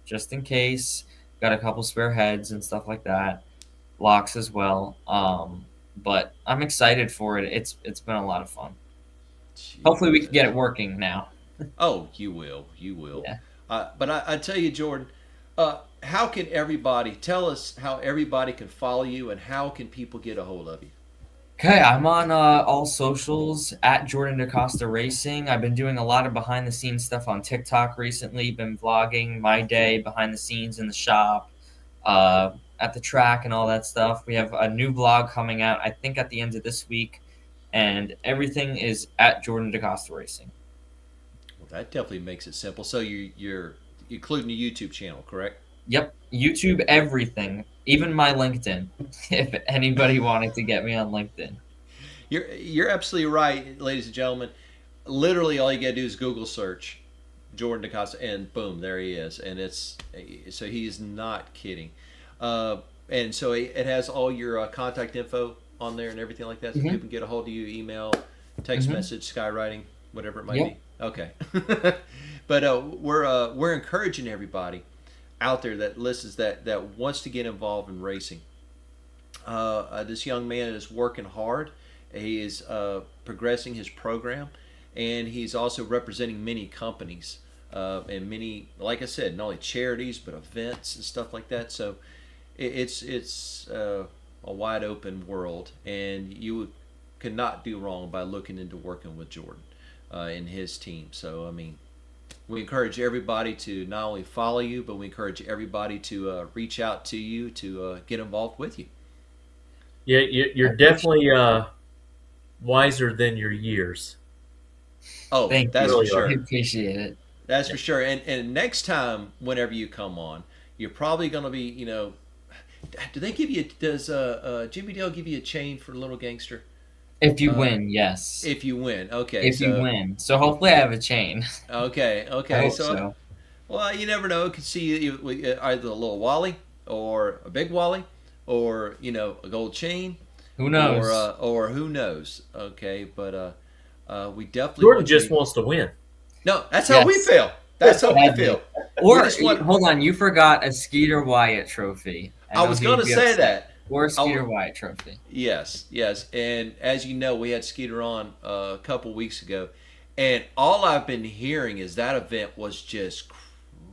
S2: just in case. Got a couple spare heads and stuff like that. Locks as well. But I'm excited for it. It's been a lot of fun. Hopefully we can get
S6: Jesus.
S2: it working now.
S6: Oh, you will. You will.
S2: Yeah.
S6: But I tell you, Jordan, how can everybody tell us how everybody can follow you and how can people get a hold of you?
S2: Okay, I'm on all socials at Jordan DaCosta Racing. I've been doing a lot of behind the scenes stuff on TikTok recently. Been vlogging my day behind the scenes in the shop, at the track, and all that stuff. We have a new vlog coming out, I think, at the end of this week, and everything is at Jordan DaCosta Racing.
S6: Well, that definitely makes it simple. So you're including the YouTube channel, correct?
S2: Yep, YouTube, everything, even my LinkedIn. If anybody wanted to get me on LinkedIn.
S6: You're absolutely right, ladies and gentlemen. Literally, all you gotta do is Google search Jordan DaCosta, and boom, there he is. And it's so he's not kidding. And so it has all your contact info on there and everything like that, so
S2: Hmm.
S6: people can get a hold of you, email, text
S2: Hmm.
S6: message, skywriting, whatever it might
S2: Yep.
S6: be. Okay, but we're encouraging everybody out there that listens that wants to get involved in racing. This young man is working hard. He is progressing his program, and he's also representing many companies and many, like I said, not only charities but events and stuff like that. So it's a wide open world, and you cannot do wrong by looking into working with Jordan and his team. So I mean, we encourage everybody to not only follow you, but we encourage everybody to reach out to you to get involved with you.
S1: Yeah, you're definitely wiser than your years.
S6: Oh,
S2: Thank
S1: You
S6: that's
S2: you.
S6: for
S1: really are.
S2: I
S6: sure.
S2: appreciate it.
S6: That's
S1: Yeah.
S6: for sure. And next time, whenever you come on, you're probably going to be, do they give you? Does Jimmy Dale give you a chain for Little Gangster
S2: If you
S6: uh,
S2: win, yes.
S6: if you win? Okay,
S2: If you
S6: so
S2: win. So hopefully I have a chain.
S6: okay,
S2: I
S6: okay.
S2: hope
S6: So
S2: so.
S6: well, you never know. It could see either a little Wally or a big Wally, or a gold chain,
S2: Who knows?
S6: or who knows? Okay, but we definitely
S1: Jordan
S6: want you
S1: just
S6: to.
S1: wants to win.
S6: No, that's how we
S2: Yes.
S6: feel. That's how we
S2: Sadly.
S6: feel. We
S2: Or
S6: just want.
S2: hold on, you forgot a Skeeter Wyatt trophy. I
S6: I
S2: know
S6: was
S2: he
S6: going
S2: would
S6: to
S2: be
S6: say
S2: upset.
S6: that.
S2: Or a Skeeter
S6: Oh,
S2: Wyatt trophy.
S6: yes, yes. And as you know, we had Skeeter on a couple weeks ago, and all I've been hearing is that event was just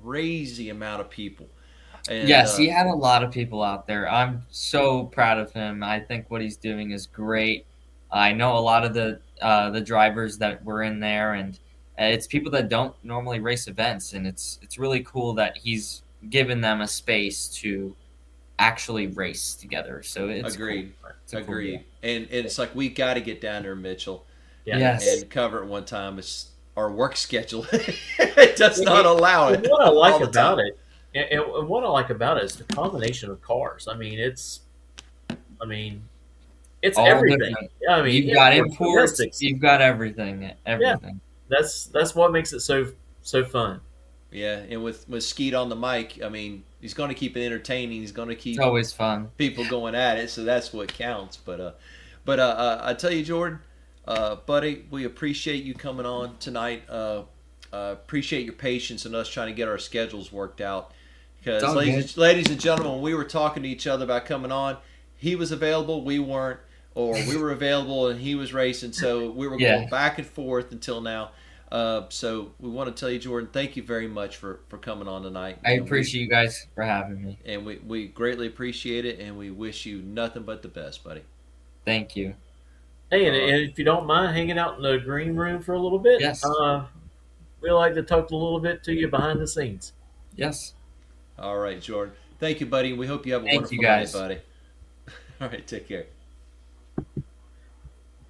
S6: crazy amount of people. And
S2: Yes, he had a lot of people out there. I'm so proud of him. I think what he's doing is great. I know a lot of the drivers that were in there, and it's people that don't normally race events, and it's really cool that he's given them a space to actually race together. So it's cool.
S6: agreed,
S2: It's a cool
S6: agreed.
S2: deal.
S6: And it's like we got to get down there, Mitchell,
S1: Yeah.
S2: Yes.
S6: and cover it one time. It's our work schedule it does not allow
S1: And
S6: it
S1: what I like
S6: all the
S1: about
S6: time.
S1: it, and what I like about it is the combination of cars. I mean, it's
S2: All
S1: everything.
S2: different.
S1: I mean,
S2: You've got
S1: imports,
S2: imports,
S1: domestics.
S2: you've got everything.
S1: Yeah,
S2: Everything.
S1: that's what makes it so fun.
S6: Yeah, and with Skeet on the mic, I mean, he's going to keep it entertaining. He's going to
S2: It's
S6: keep
S2: always fun.
S6: people going at it, so that's what counts. I tell you, Jordan, buddy, we appreciate you coming on tonight. Appreciate your patience and us trying to get our schedules worked out.
S2: It's
S6: Because
S2: all good.
S6: ladies and gentlemen, when we were talking to each other about coming on, he was available, we weren't, or we were available and he was racing, so we were
S2: Yeah.
S6: going back and forth until now. So we want to tell you, Jordan, thank you very much for coming on tonight.
S2: I appreciate you guys for having me.
S6: And we greatly appreciate it, and we wish you nothing but the best, buddy.
S2: Thank you.
S1: Hey, and if you don't mind hanging out in the green room for a little bit,
S2: Yes.
S1: we like to talk a little bit to you behind the scenes.
S2: Yes.
S6: All right, Jordan. Thank you, buddy. We hope you have a
S2: Thank
S6: wonderful
S2: you,
S6: night,
S2: guys.
S6: buddy. All right, take care.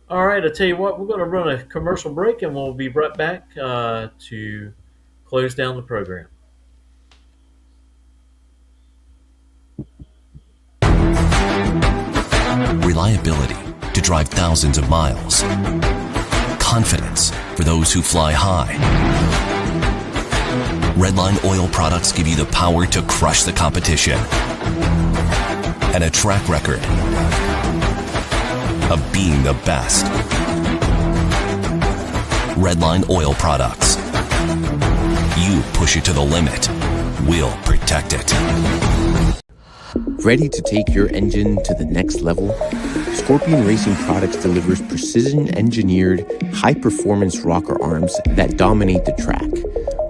S1: All right, I tell you what, we're going to run a commercial break, and we'll be right back to close down the program.
S3: Reliability to drive thousands of miles. Confidence for those who fly high. Redline oil products give you the power to crush the competition. And a track record of being the best. Redline oil products. You push it to the limit. We'll protect it.
S4: Ready to take your engine to the next level? Scorpion Racing Products delivers precision-engineered, high-performance rocker arms that dominate the track.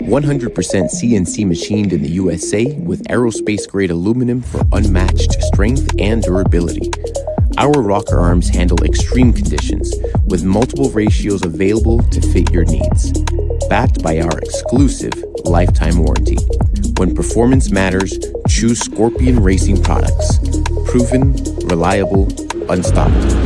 S4: 100% CNC machined in the USA with aerospace-grade aluminum for unmatched strength and durability. Our rocker arms handle extreme conditions with multiple ratios available to fit your needs. Backed by our exclusive lifetime warranty. When performance matters, choose Scorpion Racing Products. Proven, reliable, unstoppable.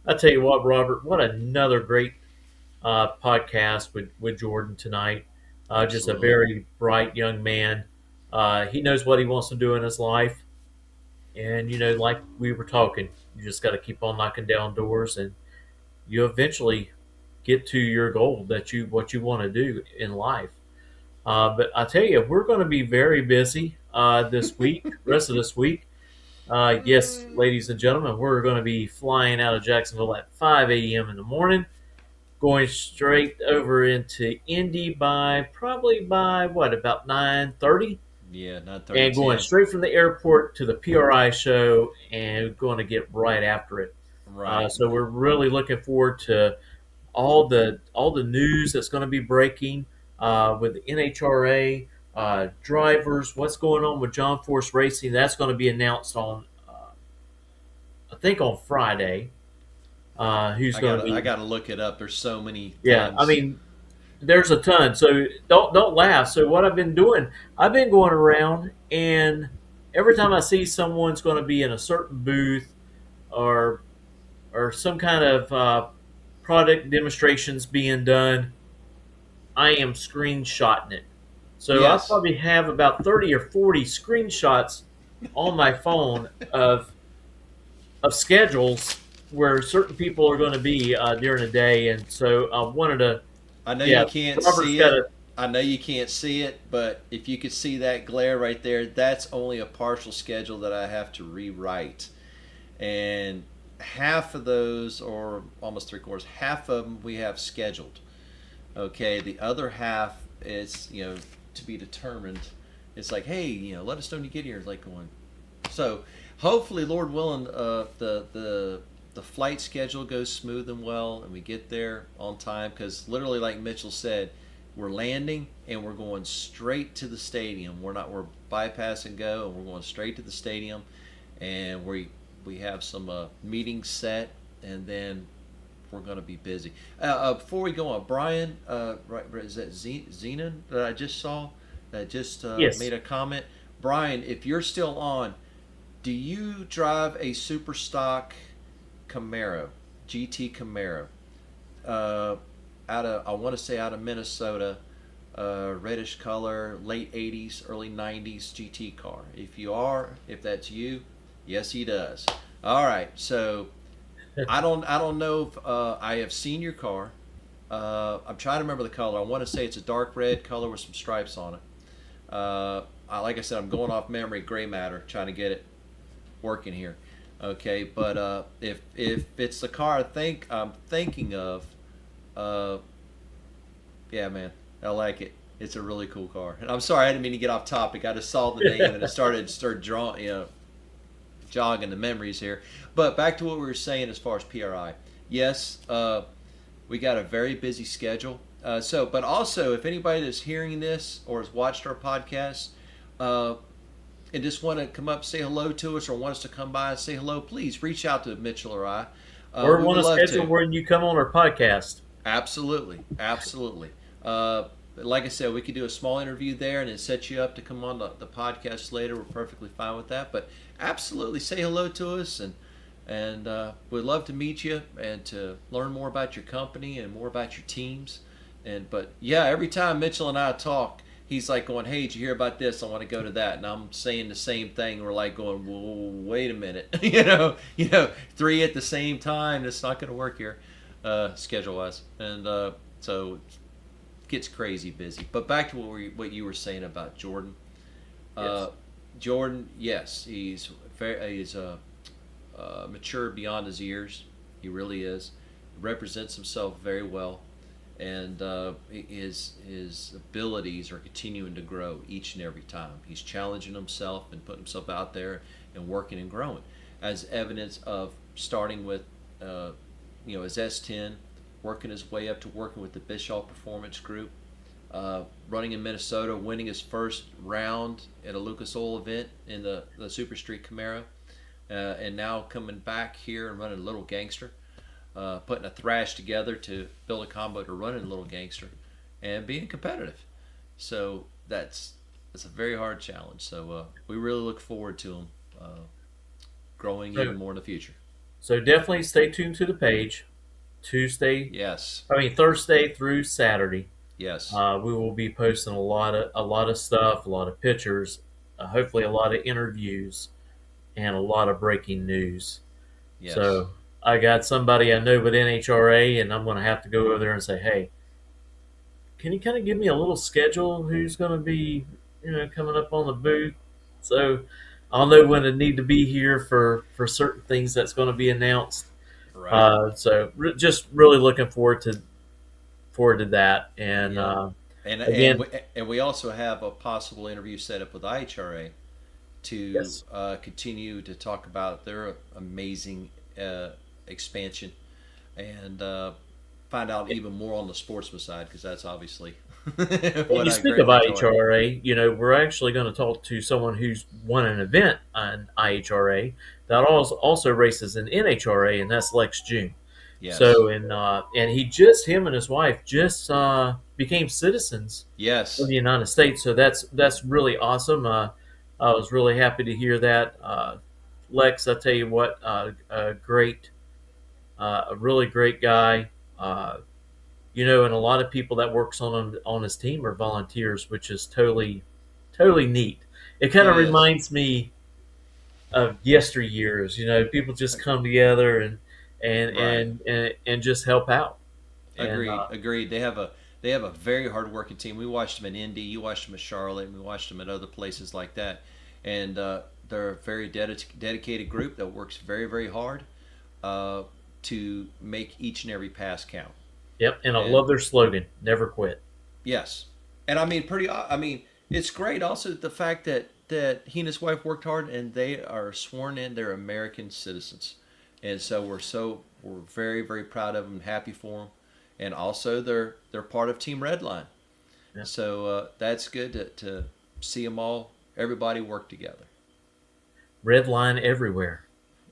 S1: I tell you what, Robert, what another great podcast with Jordan tonight. Just a
S6: Absolutely.
S1: very bright young man. He knows what he wants to do in his life. And, like we were talking, you just got to keep on knocking down doors and you eventually get to your goal what you want to do in life. But I tell you, we're going to be very busy this week, rest of this week. Yes, ladies and gentlemen, we're going to be flying out of Jacksonville at 5 a.m. in the morning, going straight over into Indy probably by what, about 9:30,
S6: Yeah, not
S1: and
S6: 30.
S1: going straight from the airport to the PRI show and going to get right after it.
S6: Right.
S1: So we're really looking forward to all the news that's going to be breaking with the NHRA drivers. What's going on with John Force Racing? That's going to be announced on, I think, on Friday. Who's going to be?
S6: I gotta look it up. There's so many.
S1: Yeah,
S6: Tons.
S1: I mean, there's a ton. So don't laugh. So what I've been doing, I've been going around, and every time I see someone's going to be in a certain booth or some kind of product demonstrations being done, I am screenshotting it. So I
S6: Yes.
S1: probably have about 30 or 40 screenshots on my phone of schedules where certain people are going to be during the day, and so I wanted to.
S6: I know
S1: Yeah,
S6: you can't
S1: Robert's
S6: see
S1: got
S6: it. I know you can't see it, but if you could see that glare right there, that's only a partial schedule that I have to rewrite. And half of those, or almost three quarters, half of them we have scheduled. Okay, the other half is to be determined. It's like, hey, let us know when you get here. It's like going. So hopefully, Lord willing, the flight schedule goes smooth and well, and we get there on time. Because literally, like Mitchell said, we're landing and we're going straight to the stadium. We're bypassing go, and we're going straight to the stadium, and we have some meetings set, and then we're going to be busy. Before we go on, Brian, right, is that Zenon that I just saw that just
S1: Yes.
S6: made a comment? Brian, if you're still on, do you drive a super stock Camaro, GT Camaro? I want to say out of Minnesota, reddish color, late 80s, early 90s GT car. If that's you, yes, he does. All right, so I don't know if I have seen your car. I'm trying to remember the color. I want to say it's a dark red color with some stripes on it. Like I said, I'm going off memory, gray matter, trying to get it working here. Okay, but if it's the car I'm thinking of, yeah, man, I like it. It's a really cool car. And I'm sorry, I didn't mean to get off topic. I just saw the name and it started drawing, jogging the memories here. But back to what we were saying as far as PRI. Yes, we got a very busy schedule. But also, if anybody that's hearing this or has watched our podcast and just want to come up, say hello to us, or want us to come by and say hello, please reach out to Mitchell or I.
S1: Or want to schedule when you come on our podcast.
S6: Absolutely. Like I said, we could do a small interview there and then set you up to come on the podcast later. We're perfectly fine with that. But absolutely, say hello to us, and we'd love to meet you and to learn more about your company and more about your teams. But yeah, every time Mitchell and I talk, he's like going, "Hey, did you hear about this? I want to go to that." And I'm saying the same thing. We're like going, "Whoa, wait a minute, three at the same time. That's not going to work here, schedule-wise." And so it gets crazy busy. But back to what you were saying about Jordan.
S1: Yes.
S6: Jordan, yes, he's mature beyond his years. He really is. He represents himself very well. And his abilities are continuing to grow each and every time. He's challenging himself and putting himself out there and working and growing, as evidence of starting with, his S10, working his way up to working with the Bischoff Performance Group, running in Minnesota, winning his first round at a Lucas Oil event in the Super Street Camaro, and now coming back here and running Little Gangster. Putting a thrash together to build a combo to run in Little Gangster, and being competitive. So that's a very hard challenge. So we really look forward to him growing even more in the future.
S1: So definitely stay tuned to the page. Thursday through Saturday.
S6: Yes.
S1: We will be posting a lot of stuff, a lot of pictures, hopefully a lot of interviews, and a lot of breaking news.
S6: Yes.
S1: So I got somebody I know with NHRA, and I'm going to have to go over there and say, "Hey, can you kind of give me a little schedule? Who's going to be, coming up on the booth?" So I'll know when to need to be here for certain things that's going to be announced.
S6: Right.
S1: Just really looking forward to that. And
S6: Yeah. And we also have a possible interview set up with IHRA to
S1: Yes.
S6: Continue to talk about their amazing expansion and find out even more on the sportsman side, because that's obviously
S1: When you speak of IHRA, we're actually going to talk to someone who's won an event on IHRA that also races in NHRA, and that's Lex June.
S6: Yes.
S1: So, and him and his wife just became citizens
S6: Yes.
S1: of the United States. So that's really awesome. I was really happy to hear that. Lex, I tell you what, a really great guy. And a lot of people that works on his team are volunteers, which is totally neat. It kind of
S6: It is.
S1: reminds me of yesteryears. People just come together and just help out.
S6: Agreed. They have a very hard working team. We watched them in Indy. You watched them at Charlotte. And we watched them at other places like that. And they're a very dedicated group that works very, very hard to make each and every pass count.
S1: Yep, and I love their slogan, "Never quit."
S6: Yes, And I mean, it's great. Also, the fact that he and his wife worked hard and they are sworn in. They're American citizens, and so we're very very proud of them and happy for them. And also, they're part of Team Redline.
S1: Yeah.
S6: So that's good to see them all, everybody work together.
S1: Redline everywhere.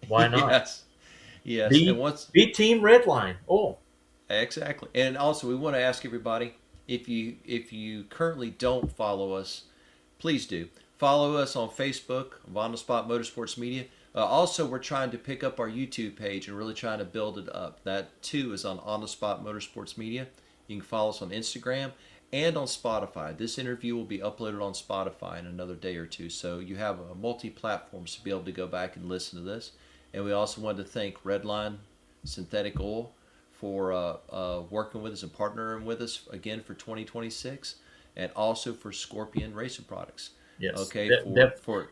S1: Why not?
S6: Yes, yes. And
S1: Be Team Redline. Oh,
S6: exactly. And also, we want to ask everybody, if you currently don't follow us, please do follow us on Facebook, On the Spot Motorsports Media. Also, we're trying to pick up our YouTube page and really trying to build it up. That too is on the Spot Motorsports Media. You can follow us on Instagram and on Spotify. This interview will be uploaded on Spotify in another day or two, so you have multi-platforms to be able to go back and listen to this. And we also wanted to thank Redline Synthetic Oil for working with us and partnering with us again for 2026, and also for Scorpion Racing Products.
S1: yes.
S6: Okay, for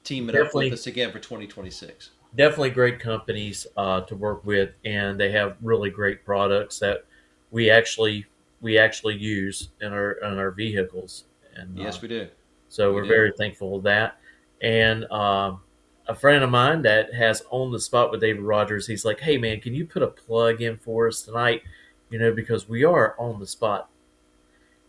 S6: teaming up with us again for 2026.
S1: Definitely great companies to work with, and they have really great products that we actually use in our vehicles. And
S6: Yes, we do.
S1: so we're very thankful of that. And a friend of mine that has On the Spot with David Rogers, he's like, "Hey man, can you put a plug in for us tonight? Because we are on the spot."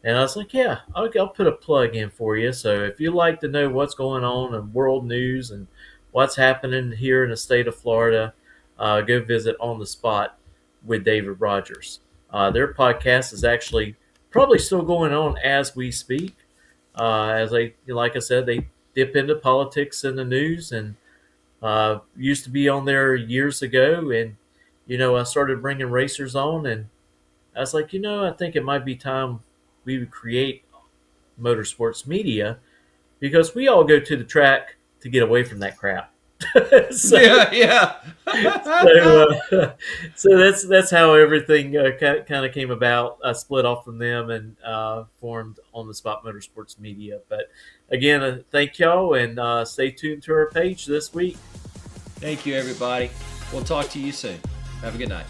S1: And I was like, "Yeah, I'll put a plug in for you. So if you like to know what's going on in world news and what's happening here in the state of Florida, go visit On the Spot with David Rogers. Their podcast is actually probably still going on as we speak. Like I said, they dip into politics and the news, and used to be on there years ago. And I started bringing racers on, and I was like, I think it might be time we would create motorsports media, because we all go to the track to get away from that crap. so,
S6: Yeah.
S1: so that's how everything kind of came about. I split off from them and formed On the Spot Motorsports Media. But again, thank y'all, and stay tuned to our page this week.
S6: Thank you, everybody. We'll talk to you soon. Have a good night.